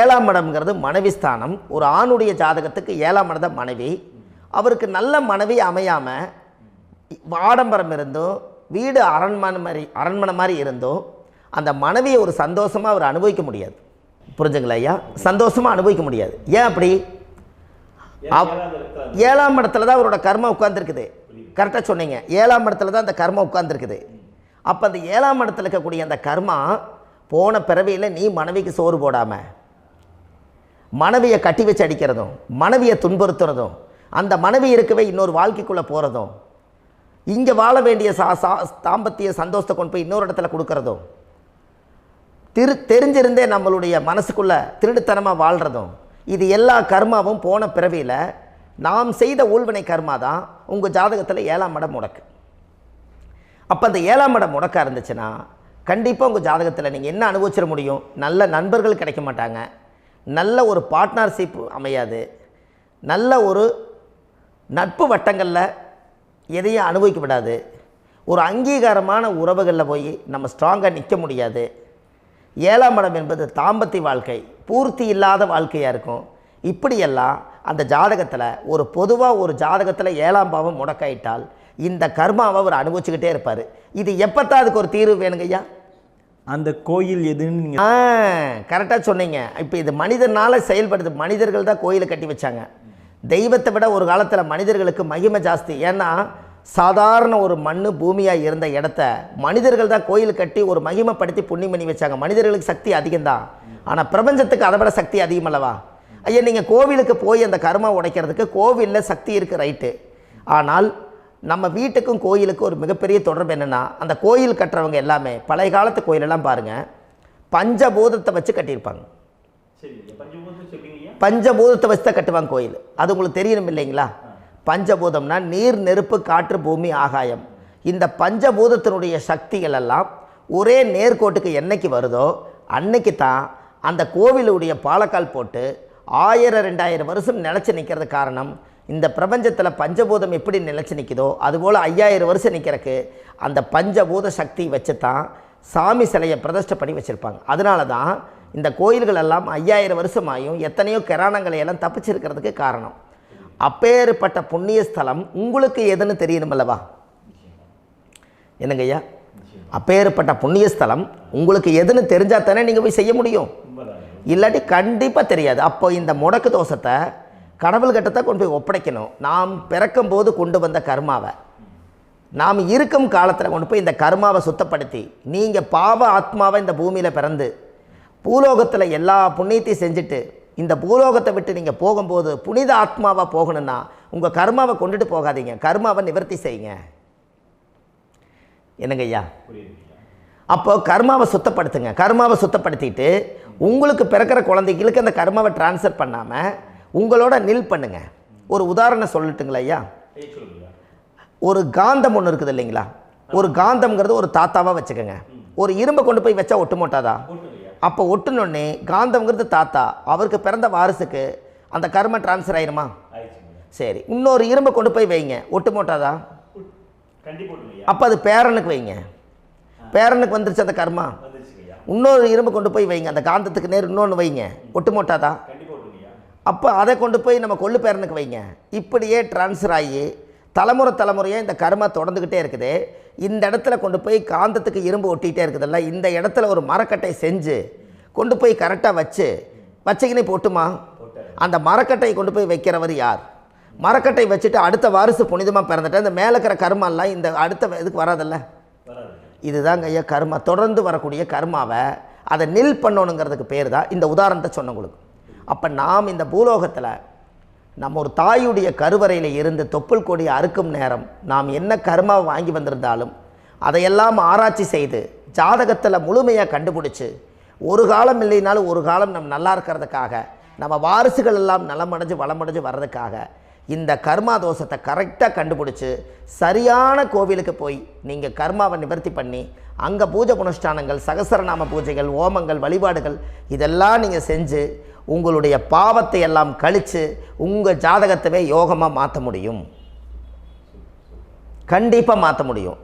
7ஆம் இடம்ங்கிறது மனைவி ஸ்தானம். ஒரு ஆணுடைய ஜாதகத்துக்கு 7ஆம் இடம் தான் மனைவி. அவருக்கு நல்ல மனைவி அமையாமல் ஆடம்பரம் இருந்தும் வீடு அரண்மனை மாதிரி இருந்தும் அந்த மனைவியை ஒரு சந்தோஷமாக அவர் அனுபவிக்க முடியாது. புரிஞ்சுங்களா ஐயா? சந்தோஷமாக அனுபவிக்க முடியாது. ஏன் அப்படி? 7ஆம் இடத்துல தான் அவரோட கர்மா உட்கார்ந்துருக்குது. கரெக்டாக சொன்னீங்க. 7ஆம் இடத்துல தான் அந்த கர்மா உட்கார்ந்துருக்குது. அப்போ அந்த 7ஆம் இடத்துல இருக்கக்கூடிய அந்த கர்மா போன பிறவியில் நீ மனைவிக்கு சோறு போடாமல் மனைவியை கட்டி வச்சு அடிக்கிறதும், மனைவியை துன்புறுத்துறதும், அந்த மனைவி இருக்கவே இன்னொரு வாழ்க்கைக்குள்ளே போகிறதும், இங்கே வாழ வேண்டிய தாம்பத்திய சந்தோஷத்தை கொண்டு போய் இன்னொரு இடத்துல கொடுக்கறதும், தெரிஞ்சிருந்தே நம்மளுடைய மனசுக்குள்ளே திருடுத்தனமாக வாழ்கிறதும், இது எல்லா கர்மாவும் போன பிறவியில் நாம் செய்த ஊழ்வினை கர்மா தான் உங்கள் ஜாதகத்தில் 7ஆம் இடம் முடக்கு. அப்போ அந்த 7ஆம் இடம் முடக்கா இருந்துச்சுன்னா கண்டிப்பாக உங்கள் ஜாதகத்தில் நீங்கள் என்ன அனுபவிச்சிட முடியும்? நல்ல நண்பர்கள் கிடைக்க மாட்டாங்க, நல்ல ஒரு பார்ட்னர்ஷிப் அமையாது, நல்ல ஒரு நட்பு வட்டங்களில் எதையும் அனுபவிக்க விடாது, ஒரு அங்கீகாரமான உறவுகளில் போய் நம்ம ஸ்ட்ராங்காக நிற்க முடியாது. 7ஆம் இடம் என்பது தாம்பத்திய வாழ்க்கை, பூர்த்தி இல்லாத வாழ்க்கையாக இருக்கும். இப்படியெல்லாம் அந்த ஜாதகத்தில் ஒரு பொதுவாக ஒரு ஜாதகத்தில் 7ஆம் பாவம் முடக்காயிட்டால் இந்த கர்மாவை அவர் அனுபவிச்சுக்கிட்டே இருப்பார். இது எப்போத்தான் அதுக்கு ஒரு தீர்வு வேணுங்கய்யா? அந்த கோயில் எதுன்னு நீங்கள் கரெக்டாக சொன்னீங்க. இப்போ இது மனிதனால் செயல்படுது. மனிதர்கள் தான் கோயிலை கட்டி வச்சாங்க. தெய்வத்தை விட ஒரு காலத்தில் மனிதர்களுக்கு மகிமை ஜாஸ்தி. ஏன்னா சாதாரண ஒரு மண் பூமியாக இருந்த இடத்த மனிதர்கள் தான் கோயில் கட்டி ஒரு மகிமைப்படுத்தி புண்ணியம் பண்ணி வச்சாங்க. மனிதர்களுக்கு சக்தி அதிகம்தான், ஆனால் பிரபஞ்சத்துக்கு அதை விட சக்தி அதிகம் அல்லவா? ஐயா, நீங்கள் கோவிலுக்கு போய் அந்த கர்மா உடைக்கிறதுக்கு கோவிலில் சக்தி இருக்குது, ரைட்டு. ஆனால் நம்ம வீட்டுக்கும் கோயிலுக்கும் ஒரு மிகப்பெரிய தொடர்பு என்னென்னா, அந்த கோயில் கட்டுறவங்க எல்லாமே பழைய காலத்து கோயிலெல்லாம் பாருங்கள், பஞ்சபூதத்தை வச்சு கட்டியிருப்பாங்க. பஞ்சபூதத்தை வச்சு தான் கட்டுவாங்க கோயில். அது உங்களுக்கு தெரியணும் இல்லைங்களா? பஞ்சபூதம்னா நீர், நெருப்பு, காற்று, பூமி, ஆகாயம். இந்த பஞ்சபூதத்தினுடைய சக்திகள் எல்லாம் ஒரே நேர்கோட்டுக்கு என்னைக்கு வருதோ அன்னைக்கு தான் அந்த கோவிலுடைய பாலக்கால் போட்டு 1000-2000 வருஷம் நிலச்சி நிற்கிறது. காரணம், இந்த பிரபஞ்சத்தில் பஞ்சபூதம் எப்படி நிலச்சி நிற்குதோ அதுபோல் 5000 வருஷம் நிற்கிறதுக்கு அந்த பஞ்சபூத சக்தி வச்சு தான் சாமி சிலையை பிரதிஷ்டை பண்ணி வச்சுருப்பாங்க. அதனால தான் இந்த கோயில்கள் எல்லாம் 5000 வருஷமாயும் எத்தனையோ கிராணங்களை எல்லாம் தப்பிச்சிருக்கிறதுக்கு காரணம். அப்பேற்பட்ட புண்ணிய ஸ்தலம் உங்களுக்கு எதுன்னு தெரியணும் அல்லவா? என்னங்க ஐயா? அப்பேற்பட்ட புண்ணிய ஸ்தலம் உங்களுக்கு எதுன்னு தெரிஞ்சால் தானே நீங்கள் போய் செய்ய முடியும், இல்லாட்டி கண்டிப்பாக தெரியாது. அப்போ இந்த முடக்கு தோஷத்தை கடவுள்கிட்ட கொண்டு போய் ஒப்படைக்கணும். நாம் பிறக்கும் போது கொண்டு வந்த கர்மாவை நாம் இருக்கும் காலத்தில் கொண்டு போய் இந்த கர்மாவை சுத்தப்படுத்தி, நீங்கள் பாவ ஆத்மாவை இந்த பூமியில் பிறந்து பூலோகத்தில் எல்லா புண்ணியத்தையும் செஞ்சுட்டு இந்த பூலோகத்தை விட்டு நீங்கள் போகும்போது புனித ஆத்மாவாக போகணுன்னா உங்கள் கர்மாவை கொண்டுட்டு போகாதீங்க, கர்மாவை நிவர்த்தி செய்யுங்க. என்னங்க ஐயா? அப்போ கர்மாவை சுத்தப்படுத்துங்க. கர்மாவை சுத்தப்படுத்திட்டு உங்களுக்கு பிறக்கிற குழந்தைகளுக்கு அந்த கர்மாவை டிரான்ஸ்ஃபர் பண்ணாமல் உங்களோட நில் பண்ணுங்க. ஒரு உதாரணம் சொல்லட்டுங்களா ஐயா? ஒரு காந்தம் ஒன்று இருக்குது இல்லைங்களா? ஒரு காந்தம்ங்கிறது ஒரு தாத்தாவாக வச்சுக்கோங்க. ஒரு இரும்பை கொண்டு போய் வச்சா ஒட்டு மோட்டாதா? அப்போ ஒட்டுனோடனே காந்தம்ங்கிறது தாத்தா, அவருக்கு பிறந்த வாரிசுக்கு அந்த கர்ம டிரான்ஸ்ஃபர் ஆயிருமா? சரி, இன்னொரு இரும்பை கொண்டு போய் வைங்க, ஒட்டு மோட்டாதா? அப்போ அது பேரனுக்கு வைங்க, பேரனுக்கு வந்துருச்சு அந்த கர்மா. இன்னொரு இரும்பை கொண்டு போய் வைங்க, அந்த காந்தத்துக்கு நேர் இன்னொன்று வைங்க, ஒட்டு மோட்டாதா? அப்போ அதை கொண்டு போய் நம்ம கொள்ளு பேரனுக்கு வைங்க. இப்படியே டிரான்ஸ்ஃபர் ஆகி தலைமுறையாக இந்த கர்மா தொடர்ந்துக்கிட்டே இருக்குது. இந்த இடத்துல கொண்டு போய் காந்தத்துக்கு இரும்பு ஒட்டிகிட்டே இருக்குதுல்ல, இந்த இடத்துல ஒரு மரக்கட்டை செஞ்சு கொண்டு போய் கரெக்டாக வச்சுக்கினே போட்டுமா? அந்த மரக்கட்டையை கொண்டு போய் வைக்கிறவர் யார்? மரக்கட்டை வச்சுட்டு அடுத்த வாரிசு புனிதமாக பிறந்துட்டு அந்த மேலே இருக்கிற கர்மாலாம் இந்த அடுத்த இதுக்கு வராதல்ல. இதுதாங்க ஐயா கர்மா. தொடர்ந்து வரக்கூடிய கர்மாவை அதை நில் பண்ணணுங்கிறதுக்கு பேர் தான் இந்த உதாரணத்தை சொன்னவங்களுக்கு. அப்போ நாம் இந்த பூலோகத்தில் நம்ம ஒரு தாயுடைய கருவறையில் இருந்து தொப்புள் கொடி அறுக்கும் நேரம் நாம் என்ன கர்மாவை வாங்கி வந்திருந்தாலும் அதையெல்லாம் ஆராய்ச்சி செய்து ஜாதகத்தில் முழுமையாக கண்டுபிடிச்சி ஒரு காலம் இல்லைனாலும் ஒரு காலம் நம்ம நல்லா இருக்கிறதுக்காக, நம்ம வாரிசுகள் எல்லாம் நலமடைஞ்சு வளமடைஞ்சு வர்றதுக்காக இந்த கர்மா தோஷத்தை கரெக்டாக கண்டுபிடிச்சி சரியான கோவிலுக்கு போய் நீங்கள் கர்மாவை நிவர்த்தி பண்ணி அங்கே பூஜை புனஸ்தானங்கள், சகசரநாம பூஜைகள், ஓமங்கள், வழிபாடுகள் இதெல்லாம் நீங்கள் செஞ்சு உங்களுடைய பாவத்தை எல்லாம் கழித்து உங்கள் ஜாதகத்தவே யோகமாக மாற்ற முடியும். கண்டிப்பாக மாற்ற முடியும்.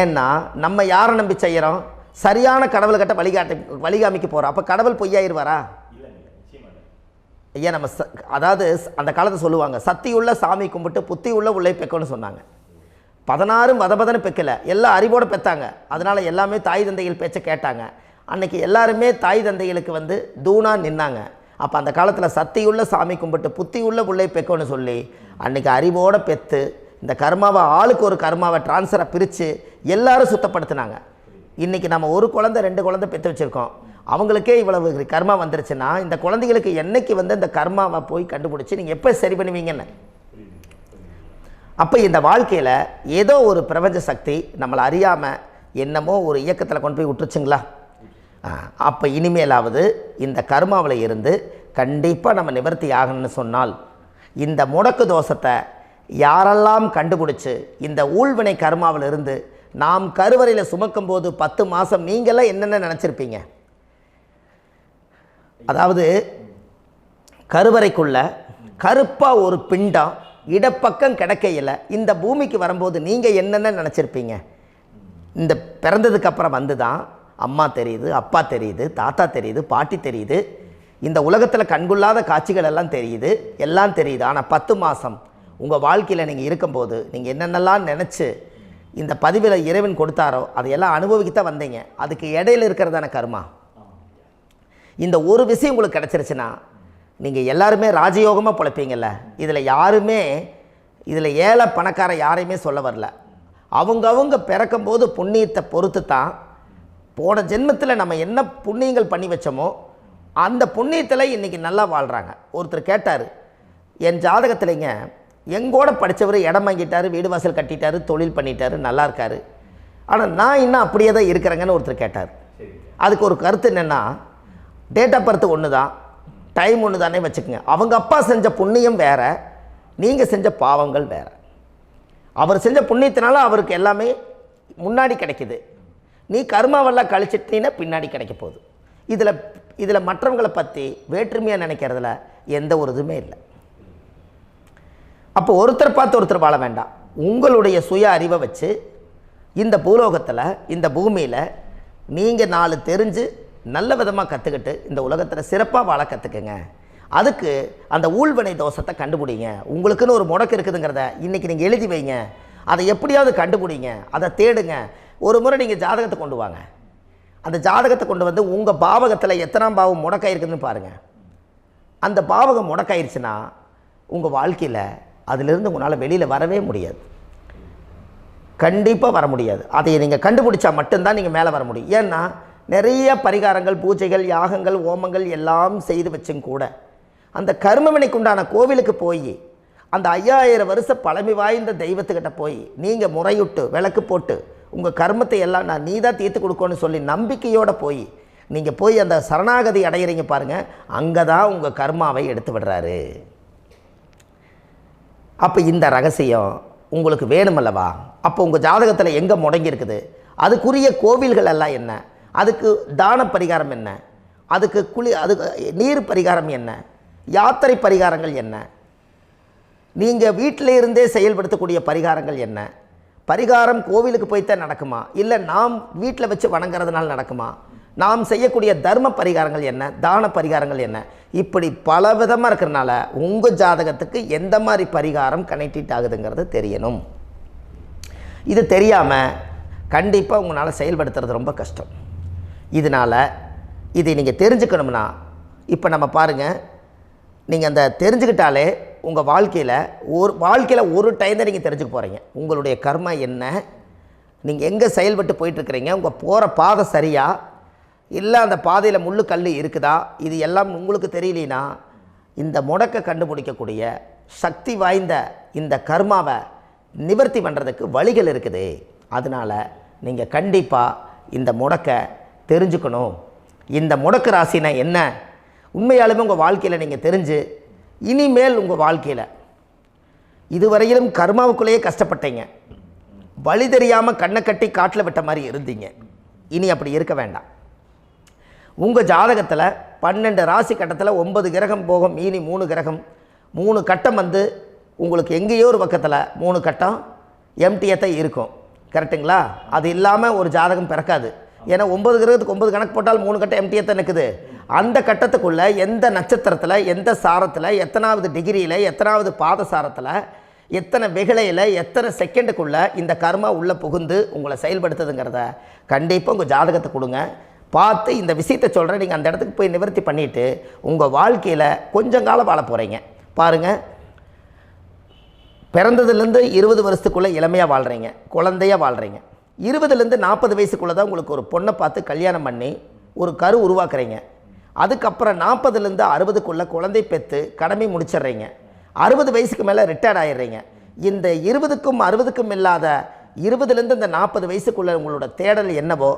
ஏன்னா நம்ம யாரை நம்பி செய்கிறோம்? சரியான கடவுள்கிட்ட வழிகாமிக்க போகிறோம். அப்போ கடவுள் பொய்யாயிருவாரா? ஐயா நம்ம அதாவது அந்த காலத்தை சொல்லுவாங்க, சத்தியுள்ள சாமி கும்பிட்டு புத்தி உள்ள உள்ளே பெக்கணும்னு சொன்னாங்க. 16 வதபதன்னு பெக்கலை, எல்லாம் அறிவோடு பெற்றாங்க. அதனால் எல்லாமே தாய் தந்தைகள் பேச்சை கேட்டாங்க. அன்றைக்கி எல்லாருமே தாய் தந்தைகளுக்கு தூணாக நின்னாங்க. அப்போ அந்த காலத்தில் சத்தியுள்ள சாமி கும்பிட்டு புத்தி உள்ள உள்ளே பெக்கணும்னு சொல்லி அன்றைக்கி அறிவோடு பெற்று இந்த கர்மாவை ஆளுக்கு ஒரு கர்மாவை டிரான்ஸ்ஃபரை பிரித்து எல்லாரும் சுத்தப்படுத்தினாங்க. இன்றைக்கி நம்ம ஒரு குழந்தை 2 குழந்தை பெற்று வச்சுருக்கோம். அவங்களுக்கே இவ்வளவு கர்மா வந்துருச்சுன்னா இந்த குழந்தைகளுக்கு என்னைக்கு இந்த கர்மாவை போய் கண்டுபிடிச்சி நீங்கள் எப்போ சரி பண்ணுவீங்கன்னு. அப்போ இந்த வாழ்க்கையில் ஏதோ ஒரு பிரபஞ்ச சக்தி நம்மளை அறியாமல் என்னமோ ஒரு இயக்கத்தில் கொண்டு போய் விட்டுருச்சுங்களா? அப்போ இனிமேலாவது இந்த கர்மாவில் இருந்து கண்டிப்பாக நம்ம நிவர்த்தி ஆகணும்னு சொன்னால் இந்த முடக்கு தோஷத்தை யாரெல்லாம் கண்டுபிடிச்சி இந்த ஊழ்வினை கர்மாவில் இருந்து நாம் கருவறையில் சுமக்கும் போது 10 மாதம் நீங்களாம் என்னென்ன நினச்சிருப்பீங்க? அதாவது கருவறைக்குள்ள கருப்பாக ஒரு பிண்டம் இடப்பக்கம் கிடக்கையில் இந்த பூமிக்கு வரும்போது நீங்கள் என்னென்ன நினச்சிருப்பீங்க? இந்த பிறந்ததுக்கு அப்புறம் வந்து தான் அம்மா தெரியுது, அப்பா தெரியுது, தாத்தா தெரியுது, பாட்டி தெரியுது, இந்த உலகத்தில் கண்கொள்ளாத காட்சிகள் எல்லாம் தெரியுது, எல்லாம் தெரியுது. ஆனால் 10 மாதம் உங்கள் வாழ்க்கையில் நீங்கள் இருக்கும்போது நீங்கள் என்னென்னலாம் நினச்சி இந்த பதிவில் இறைவன் கொடுத்தாரோ அதையெல்லாம் அனுபவிக்கத்தான் வந்தீங்க. அதுக்கு இடையில இருக்கிறதான கர்மா. இந்த ஒரு விஷயம் உங்களுக்கு கிடச்சிருச்சுன்னா நீங்கள் எல்லாருமே ராஜயோகமாக பிழைப்பீங்கள்ல. இதில் ஏழை பணக்கார யாரையுமே சொல்ல வரல. அவங்க பிறக்கும்போது புண்ணியத்தை பொறுத்து தான் போன ஜென்மத்தில் நம்ம என்ன புண்ணியங்கள் பண்ணி வச்சோமோ அந்த புண்ணியத்தில் இன்றைக்கி நல்லா வாழ்கிறாங்க. ஒருத்தர் கேட்டார், என் ஜாதகத்தில்ங்க எங்கூட படித்தவர் இடம் வாங்கிட்டார், வீடு வாசல் கட்டிட்டார், தொழில் பண்ணிட்டார், நல்லா இருக்கார், ஆனால் நான் இன்னும் அப்படியே தான் இருக்கிறேங்கன்னு ஒருத்தர் கேட்டார். அதுக்கு ஒரு கருத்து என்னென்னா, டேட் ஆஃப் பர்த் ஒன்று தான், டைம் ஒன்று தானே வச்சுக்கோங்க. அவங்க அப்பா செஞ்ச புண்ணியம் வேறு, நீங்கள் செஞ்ச பாவங்கள் வேறு. அவர் செஞ்ச புண்ணியத்தினால அவருக்கு எல்லாமே முன்னாடி கிடைக்கிது. நீ கர்மாவெல்லாம் கழிச்சிட்டினா பின்னாடி கிடைக்க போகுது. இதில் மற்றவங்களை பற்றி வேற்றுமையாக நினைக்கிறதுல எந்த ஒரு இதுவுமே இல்லை. அப்போ ஒருத்தர் பார்த்து ஒருத்தர் வாழ வேண்டாம். உங்களுடைய சுய அறிவை வச்சு இந்த பூலோகத்தில் இந்த பூமியில் நீங்கள் 4 தெரிஞ்சு நல்ல விதமாக கற்றுக்கிட்டு இந்த உலகத்தில் சிறப்பாக வாழ கற்றுக்குங்க. அதுக்கு அந்த ஊழ்வினை தோஷத்தை கண்டுபிடிங்க. உங்களுக்குன்னு ஒரு முடக்கு இருக்குதுங்கிறத இன்றைக்கி நீங்கள் எழுதி வைங்க. அதை எப்படியாவது கண்டுபிடிங்க, அதை தேடுங்க. ஒரு முறை நீங்கள் ஜாதகத்தை கொண்டு வாங்க. அந்த ஜாதகத்தை கொண்டு வந்து உங்கள் பாவகத்தில் எத்தனாம் பாவம் முடக்காயிருக்குதுன்னு பாருங்கள். அந்த பாவகம் முடக்காயிருச்சுன்னா உங்கள் வாழ்க்கையில் அதிலிருந்து உங்களால் வெளியில் வரவே முடியாது, கண்டிப்பாக வர முடியாது. அதை நீங்கள் கண்டுபிடிச்சா மட்டும்தான் நீங்கள் மேலே வர முடியும். ஏன்னா நிறைய பரிகாரங்கள், பூஜைகள், யாகங்கள், ஓமங்கள் எல்லாம் செய்து வச்சும் கூட அந்த கர்மவினைக்கு உண்டான கோவிலுக்கு போய் அந்த 5000 வருஷ பழமை வாய்ந்த தெய்வத்துக்கிட்ட போய் நீங்கள் முறையிட்டு விளக்கு போட்டு உங்கள் கர்மத்தை எல்லாம் நான் நீ தான் தீர்த்து கொடுக்கணும்னு சொல்லி நம்பிக்கையோடு நீங்கள் போய் அந்த சரணாகதி அடையிறீங்க பாருங்கள், அங்கே தான் உங்கள் கர்மாவை எடுத்து விடுறாரு. அப்போ இந்த ரகசியம் உங்களுக்கு வேணுமல்லவா? அப்போ உங்கள் ஜாதகத்தில் எங்கே முடங்கி அதுக்குரிய கோவில்கள் எல்லாம் என்ன, அதுக்கு தான பரிகாரம் என்ன, அதுக்கு நீர் பரிகாரம் என்ன, யாத்திரை பரிகாரங்கள் என்ன, நீங்கள் வீட்டில் இருந்தே செயல்படுத்தக்கூடிய பரிகாரங்கள் என்ன, பரிகாரம் கோவிலுக்கு போய்த்தான் நடக்குமா, இல்லை நாம் வீட்டில் வச்சு வணங்குறதுனால நடக்குமா, நாம் செய்யக்கூடிய தர்ம பரிகாரங்கள் என்ன, தான பரிகாரங்கள் என்ன, இப்படி பல விதமாக இருக்கிறனால உங்கள் ஜாதகத்துக்கு எந்த மாதிரி பரிகாரம் கனெக்ட் ஆகுதுங்கிறது தெரியணும். இது தெரியாமல் கண்டிப்பாக உங்களால் செயல்படுத்துறது ரொம்ப கஷ்டம். இதனால் இதை நீங்கள் தெரிஞ்சுக்கணும்னா இப்போ நம்ம பாருங்கள், நீங்கள் அந்த தெரிஞ்சுக்கிட்டாலே உங்கள் வாழ்க்கையில் ஒரு டைம் தான் நீங்கள் தெரிஞ்சுக்க போகிறீங்க. உங்களுடைய கர்மா என்ன, நீங்கள் எங்கே செயல்பட்டு போயிட்டுருக்கிறீங்க, உங்கள் போகிற பாதை சரியா இல்லை அந்த பாதையில் முள்ளு கல் இருக்குதா, இது எல்லாம் உங்களுக்கு தெரியலனா இந்த முடக்கை கண்டுபிடிக்கக்கூடிய சக்தி வாய்ந்த இந்த கர்மாவை நிவர்த்தி பண்ணுறதுக்கு வழிகள் இருக்குது. அதனால் நீங்கள் கண்டிப்பாக இந்த முடக்கை தெரிஞ்சுக்கணும். இந்த முடக்கு ராசினா என்ன உண்மையாலுமே உங்கள் வாழ்க்கையில் நீங்கள் தெரிஞ்சு இனிமேல் உங்கள் வாழ்க்கையில் இதுவரையிலும் கர்மாவுக்குள்ளேயே கஷ்டப்பட்டீங்க, வழி தெரியாமல் கண்ணை கட்டி காட்டில் விட்ட மாதிரி இருந்தீங்க. இனி அப்படி இருக்க வேண்டாம். உங்கள் ஜாதகத்தில் 12 ராசி கட்டத்தில் 9 கிரகம் போகும், மீனி 3 கிரகம், 3 கட்டம் வந்து உங்களுக்கு எங்கேயோ ஒரு பக்கத்தில் 3 கட்டம் எம்டியாக தான் இருக்கும். கரெக்டுங்களா? அது இல்லாமல் ஒரு ஜாதகம் பிறக்காது. ஏன்னா 9 கிரகத்துக்கு 9 கணக்கு போட்டால் 3 கட்டம் எம்டியாக தான் நிற்குது. அந்த கட்டத்துக்குள்ளே எந்த நட்சத்திரத்தில், எந்த சாரத்தில், எத்தனாவது டிகிரியில், எத்தனாவது பாதசாரத்தில், எத்தனை வெகுளையில், எத்தனை செகண்டுக்குள்ளே இந்த கர்மா உள்ளே புகுந்து உங்களை செயல்படுத்துதுங்கிறத கண்டிப்பாக உங்கள் ஜாதகத்தை கொடுங்க. பார்த்து இந்த விஷயத்தை சொல்கிறேன், நீங்கள் அந்த இடத்துக்கு போய் நிவர்த்தி பண்ணிவிட்டு உங்கள் வாழ்க்கையில் கொஞ்சம் காலம் வாழ போகிறீங்க. பாருங்கள், பிறந்ததுலேருந்து 20 வருஷத்துக்குள்ளே இளமையாக வாழ்கிறீங்க, குழந்தையாக வாழ்கிறீங்க. 20லேருந்து 40 வயசுக்குள்ளே தான் உங்களுக்கு ஒரு பொண்ணை பார்த்து கல்யாணம் பண்ணி ஒரு கரு உருவாக்குறீங்க. அதுக்கப்புறம் 40லேருந்து 60க்குள்ளே குழந்தை பெற்று கடமை முடிச்சிடுறீங்க. 60 வயசுக்கு மேலே ரிட்டையர்ட் ஆகிடுறீங்க. இந்த 20க்கும் 60க்கும் இல்லாத 20லேருந்து இந்த 40 வயசுக்குள்ளே உங்களோட தேடல் என்னவோ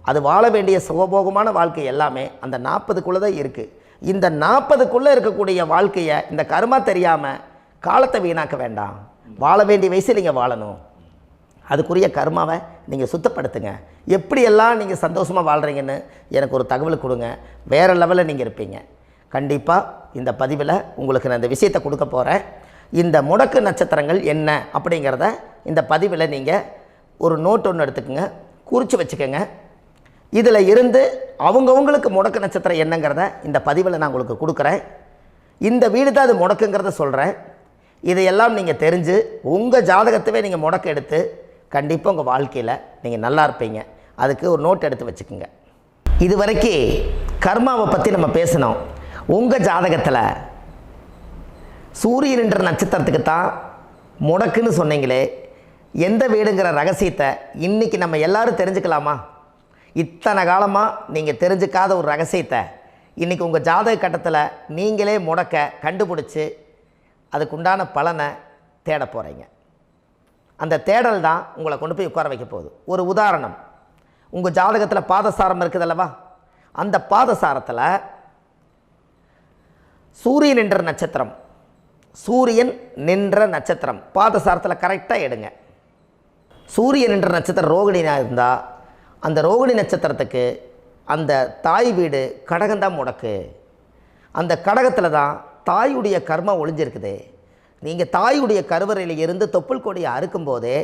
அது வாழ வேண்டிய சுகபோகமான வாழ்க்கை எல்லாமே அந்த 40க்குள்ளே தான் இருக்குது. இந்த 40க்குள்ளே இருக்கக்கூடிய வாழ்க்கையை இந்த கர்மா தெரியாமல் காலத்தை வீணாக்க வேண்டாம். வாழ வேண்டிய வயசில் நீங்கள் வாழணும். அதுக்குரிய கர்மாவை நீங்கள் சுத்தப்படுத்துங்க. எப்படியெல்லாம் நீங்கள் சந்தோஷமாக வாழ்கிறீங்கன்னு எனக்கு ஒரு தகவல் கொடுங்க. வேறு லெவலில் நீங்கள் இருப்பீங்க. கண்டிப்பாக இந்த பதிவில் உங்களுக்கு நான் இந்த விஷயத்தை கொடுக்க போகிறேன். இந்த முடக்கு நட்சத்திரங்கள் என்ன அப்படிங்கிறத இந்த பதிவில் நீங்கள் ஒரு நோட் ஒன்று எடுத்துக்கோங்க, குறித்து வச்சுக்கோங்க. இதில் இருந்து அவங்கவுங்களுக்கு முடக்கு நட்சத்திரம் என்னங்கிறத இந்த பதிவில் நான் உங்களுக்கு கொடுக்குறேன். இந்த வீடு தான் அது முடக்குங்கிறத சொல்கிறேன். இதையெல்லாம் நீங்கள் தெரிஞ்சு உங்கள் ஜாதகத்தவே நீங்கள் முடக்கு எடுத்து கண்டிப்பாக உங்கள் வாழ்க்கையில் நீங்கள் நல்லா இருப்பீங்க. அதுக்கு ஒரு நோட் எடுத்து வச்சுக்கோங்க. இது வரைக்கும் கர்மாவை பற்றி நம்ம பேசினோம். உங்கள் ஜாதகத்தில் சூரியன் என்ற நட்சத்திரத்துக்கு தான் முடக்குன்னு சொன்னீங்களே, எந்த வீடுங்கிற ரகசியத்தை இன்றைக்கி நம்ம எல்லோரும் தெரிஞ்சுக்கலாமா? இத்தனை காலமாக நீங்கள் தெரிஞ்சுக்காத ஒரு ரகசியத்தை இன்றைக்கி உங்கள் ஜாதக கட்டத்தில் நீங்களே முடக்க கண்டுபிடிச்சி அதுக்குண்டான பலனை தேட போகிறீங்க. அந்த தேடல் தான் உங்களை கொண்டு போய் உட்கார வைக்க போகுது. ஒரு உதாரணம், உங்கள் ஜாதகத்தில் பாதசாரம் இருக்குது அல்லவா? அந்த பாதசாரத்தில் சூரியன் என்ற நட்சத்திரம், சூரியன் நின்ற நட்சத்திரம் பாதசாரத்தில் கரெக்டாக எடுங்க. சூரியன் என்ற நட்சத்திரம் ரோகிணியாக இருந்தால் அந்த ரோகிணி நட்சத்திரத்துக்கு அந்த தாய் வீடு கடகம்தான் முடக்கு. அந்த கடகத்தில் தான் தாயுடைய கர்மம் ஒளிஞ்சிருக்குது. நீங்கள் தாயுடைய கருவறையில் இருந்து தொப்புள் கொடியை அறுக்கும்போதே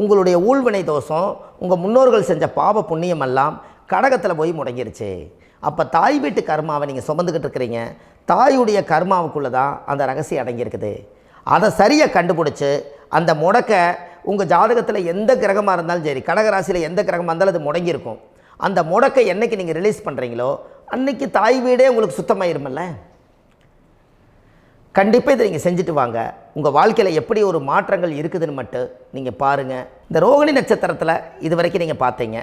உங்களுடைய ஊழ்வினை தோஷம், உங்கள் முன்னோர்கள் செஞ்ச பாவ புண்ணியமெல்லாம் கடகத்தில் போய் முடங்கிருச்சு. அப்போ தாய் வீட்டு கர்மாவை நீங்கள் சுமந்துக்கிட்டு இருக்கிறீங்க. தாயுடைய கர்மாவுக்குள்ளே தான் அந்த ரகசியம் அடங்கியிருக்குது. அதை சரியாக கண்டுபிடிச்சி அந்த முடக்க உங்கள் ஜாதகத்தில் எந்த கிரகமாக இருந்தாலும் சரி, கடகராசியில் எந்த கிரகமாக இருந்தாலும் அது முடங்கியிருக்கும். அந்த முடக்கை என்றைக்கு நீங்கள் ரிலீஸ் பண்ணுறீங்களோ அன்றைக்கி தாய் வீடே உங்களுக்கு சுத்தமாயிருமில்ல. கண்டிப்பாக இதை நீங்கள் செஞ்சுட்டு வாங்க. உங்கள் வாழ்க்கையில் எப்படி ஒரு மாற்றங்கள் இருக்குதுன்னு மட்டும் நீங்கள் பாருங்கள். இந்த ரோகிணி நட்சத்திரத்தில் இது வரைக்கும் நீங்கள் பார்த்தீங்க.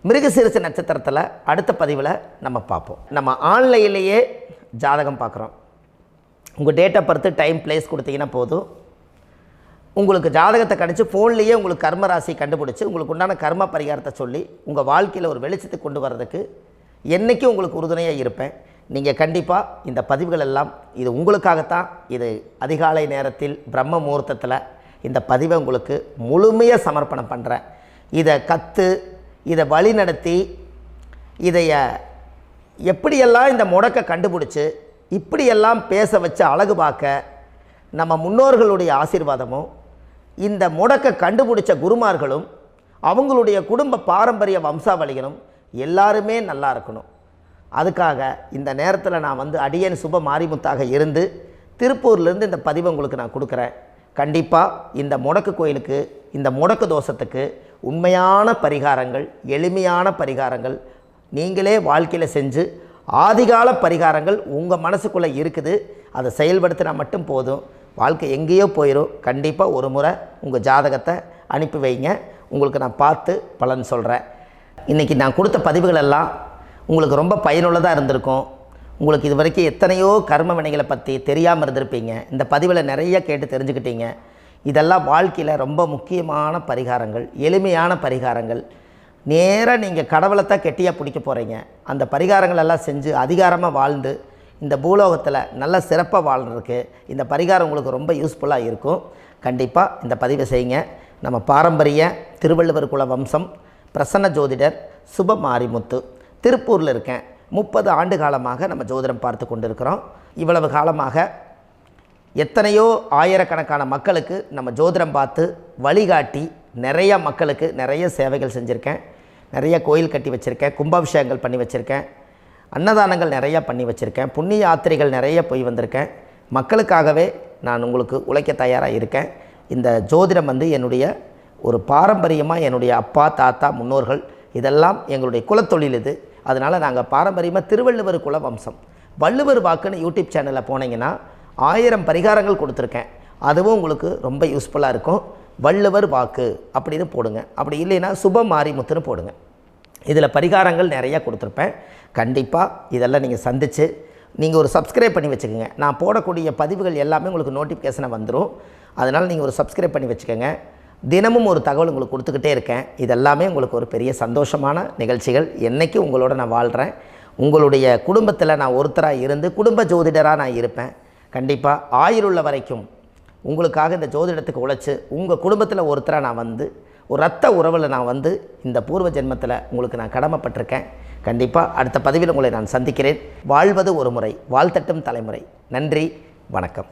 மிருகசீரிஷ நட்சத்திரத்தில் அடுத்த பதிவில் நம்ம பார்ப்போம். நம்ம ஆன்லைன்லேயே ஜாதகம் பார்க்குறோம். உங்கள் date of birth, time, place கொடுத்தீங்கன்னா போதும். உங்களுக்கு ஜாதகத்தை கணிச்சு ஃபோன்லேயே உங்களுக்கு கர்ம ராசி கண்டுபிடிச்சி உங்களுக்கு உண்டான கர்ம பரிகாரத்தை சொல்லி உங்கள் வாழ்க்கையில் ஒரு வெளிச்சத்தை கொண்டு வர்றதுக்கு என்றைக்கும் உங்களுக்கு உறுதுணையாக இருப்பேன். நீங்கள் கண்டிப்பாக இந்த பதிவுகள் எல்லாம் இது உங்களுக்காகத்தான். இது அதிகாலை நேரத்தில் பிரம்ம முகூர்த்தத்தில் இந்த பதிவை உங்களுக்கு முழுமையாக சமர்ப்பணம் பண்ணுறேன். இதை கற்று இதை வழி நடத்தி இதைய எப்படியெல்லாம் இந்த முடக்கை கண்டுபிடிச்சி இப்படியெல்லாம் பேச வச்சு அழகு பார்க்க நம்ம முன்னோர்களுடைய ஆசீர்வாதமும் இந்த முடக்கை கண்டுபிடிச்ச குருமார்களும் அவங்களுடைய குடும்ப பாரம்பரிய வம்சாவளிகளும் எல்லாருமே நல்லா இருக்கணும். அதுக்காக இந்த நேரத்தில் நான் வந்து அடியேன் சுப மாரிமுத்தாக இருந்து திருப்பூர்லேருந்து இந்த பதிவை உங்களுக்கு நான் கொடுக்குறேன். கண்டிப்பாக இந்த முடக்கு கோயிலுக்கு, இந்த முடக்கு தோஷத்துக்கு உண்மையான பரிகாரங்கள், எளிமையான பரிகாரங்கள் நீங்களே வாழ்க்கையில் செஞ்சு ஆதிகால பரிகாரங்கள் உங்கள் மனசுக்குள்ளே இருக்குது. அதை செயல்படுத்தினா மட்டும் போதும், வாழ்க்கை எங்கேயோ போயிடும். கண்டிப்பாக ஒரு முறை உங்கள் ஜாதகத்தை அனுப்பி வைங்க, உங்களுக்கு நான் பார்த்து பலன் சொல்கிறேன். இன்றைக்கி நான் கொடுத்த பதிவுகள் எல்லாம் உங்களுக்கு ரொம்ப பயனுள்ளதாக இருந்திருக்கும். உங்களுக்கு இது வரைக்கும் எத்தனையோ கர்ம வினைகளை பற்றி தெரியாமல் இருந்திருப்பீங்க. இந்த பதிவில் நிறைய கேட்டு தெரிஞ்சுக்கிட்டீங்க. இதெல்லாம் வாழ்க்கையில் ரொம்ப முக்கியமான பரிகாரங்கள், எளிமையான பரிகாரங்கள். நேராக நீங்கள் கடவுளை தான் கெட்டியாக பிடிக்க போகிறீங்க. அந்த பரிகாரங்கள் எல்லாம் செஞ்சு அதிகாரமாக வாழ்ந்து இந்த பூலோகத்தில் நல்ல சிறப்பாக வாழ்கிறதுக்கு இந்த பரிகாரம் உங்களுக்கு ரொம்ப யூஸ்ஃபுல்லாக இருக்கும். கண்டிப்பாக இந்த பதிவை செய்யுங்க. நம்ம பாரம்பரிய திருவள்ளுவர் குல வம்சம், பிரசன்ன ஜோதிடர் சுப மாரிமுத்து, திருப்பூரில் இருக்கேன். 30 ஆண்டு காலமாக நம்ம ஜோதிடம் பார்த்து கொண்டு இருக்கிறோம். இவ்வளவு காலமாக எத்தனையோ ஆயிரக்கணக்கான மக்களுக்கு நம்ம ஜோதிடம் பார்த்து வழிகாட்டி நிறைய மக்களுக்கு நிறைய சேவைகள் செஞ்சுருக்கேன். நிறைய கோயில் கட்டி வச்சுருக்கேன், கும்பாபிஷேகங்கள் பண்ணி வச்சுருக்கேன், அன்னதானங்கள் நிறையா பண்ணி வச்சுருக்கேன், புண்ணிய யாத்திரைகள் நிறைய போய் வந்திருக்கேன். மக்களுக்காகவே நான் உங்களுக்கு உழைக்க தயாராக இருக்கேன். இந்த ஜோதிடம் வந்து என்னுடைய ஒரு பாரம்பரியமாக, என்னுடைய அப்பா தாத்தா முன்னோர்கள் இதெல்லாம் எங்களுடைய குலத்தொழில் இது. அதனால் நாங்கள் பாரம்பரியமாக திருவள்ளுவர் குல வம்சம். வள்ளுவர் வாக்குன்னு யூடியூப் சேனலில் போனீங்கன்னா 1000 பரிகாரங்கள் கொடுத்துருக்கேன். அதுவும் உங்களுக்கு ரொம்ப யூஸ்ஃபுல்லாக இருக்கும். வள்ளுவர் வாக்கு அப்படின்னு போடுங்க. அப்படி இல்லைன்னா சுப மாரிமுத்துன்னு போடுங்க. இதில் பரிகாரங்கள் நிறையா கொடுத்துருப்பேன். கண்டிப்பாக இதெல்லாம் நீங்கள் சந்தித்து நீங்கள் ஒரு சப்ஸ்கிரைப் பண்ணி வச்சுக்கோங்க. நான் போடக்கூடிய பதிவுகள் எல்லாமே உங்களுக்கு நோட்டிஃபிகேஷனை வந்துடும். அதனால் நீங்கள் ஒரு சப்ஸ்கிரைப் பண்ணி வச்சுக்கோங்க. தினமும் ஒரு தகவல் உங்களுக்கு கொடுத்துக்கிட்டே இருக்கேன். இதெல்லாமே உங்களுக்கு ஒரு பெரிய சந்தோஷமான நிகழ்ச்சிகள். என்றைக்கும் உங்களோட நான் வாழ்கிறேன். உங்களுடைய குடும்பத்தில் நான் ஒருத்தராக இருந்து குடும்ப ஜோதிடராக நான் இருப்பேன். கண்டிப்பாக ஆயுளுள்ள வரைக்கும் உங்களுக்காக இந்த ஜோதிடத்துக்கு உழைச்சி உங்கள் குடும்பத்தில் ஒருத்தராக நான் வந்து ஒரு ரத்த உறவில் நான் வந்து இந்த பூர்வ ஜென்மத்தில் உங்களுக்கு நான் கடமைப்பட்டிருக்கேன். கண்டிப்பாக அடுத்த பதிவில் உங்களை நான் சந்திக்கிறேன். வாழ்வது ஒரு முறை, வாழ்த்தட்டும் தலைமுறை. நன்றி, வணக்கம்.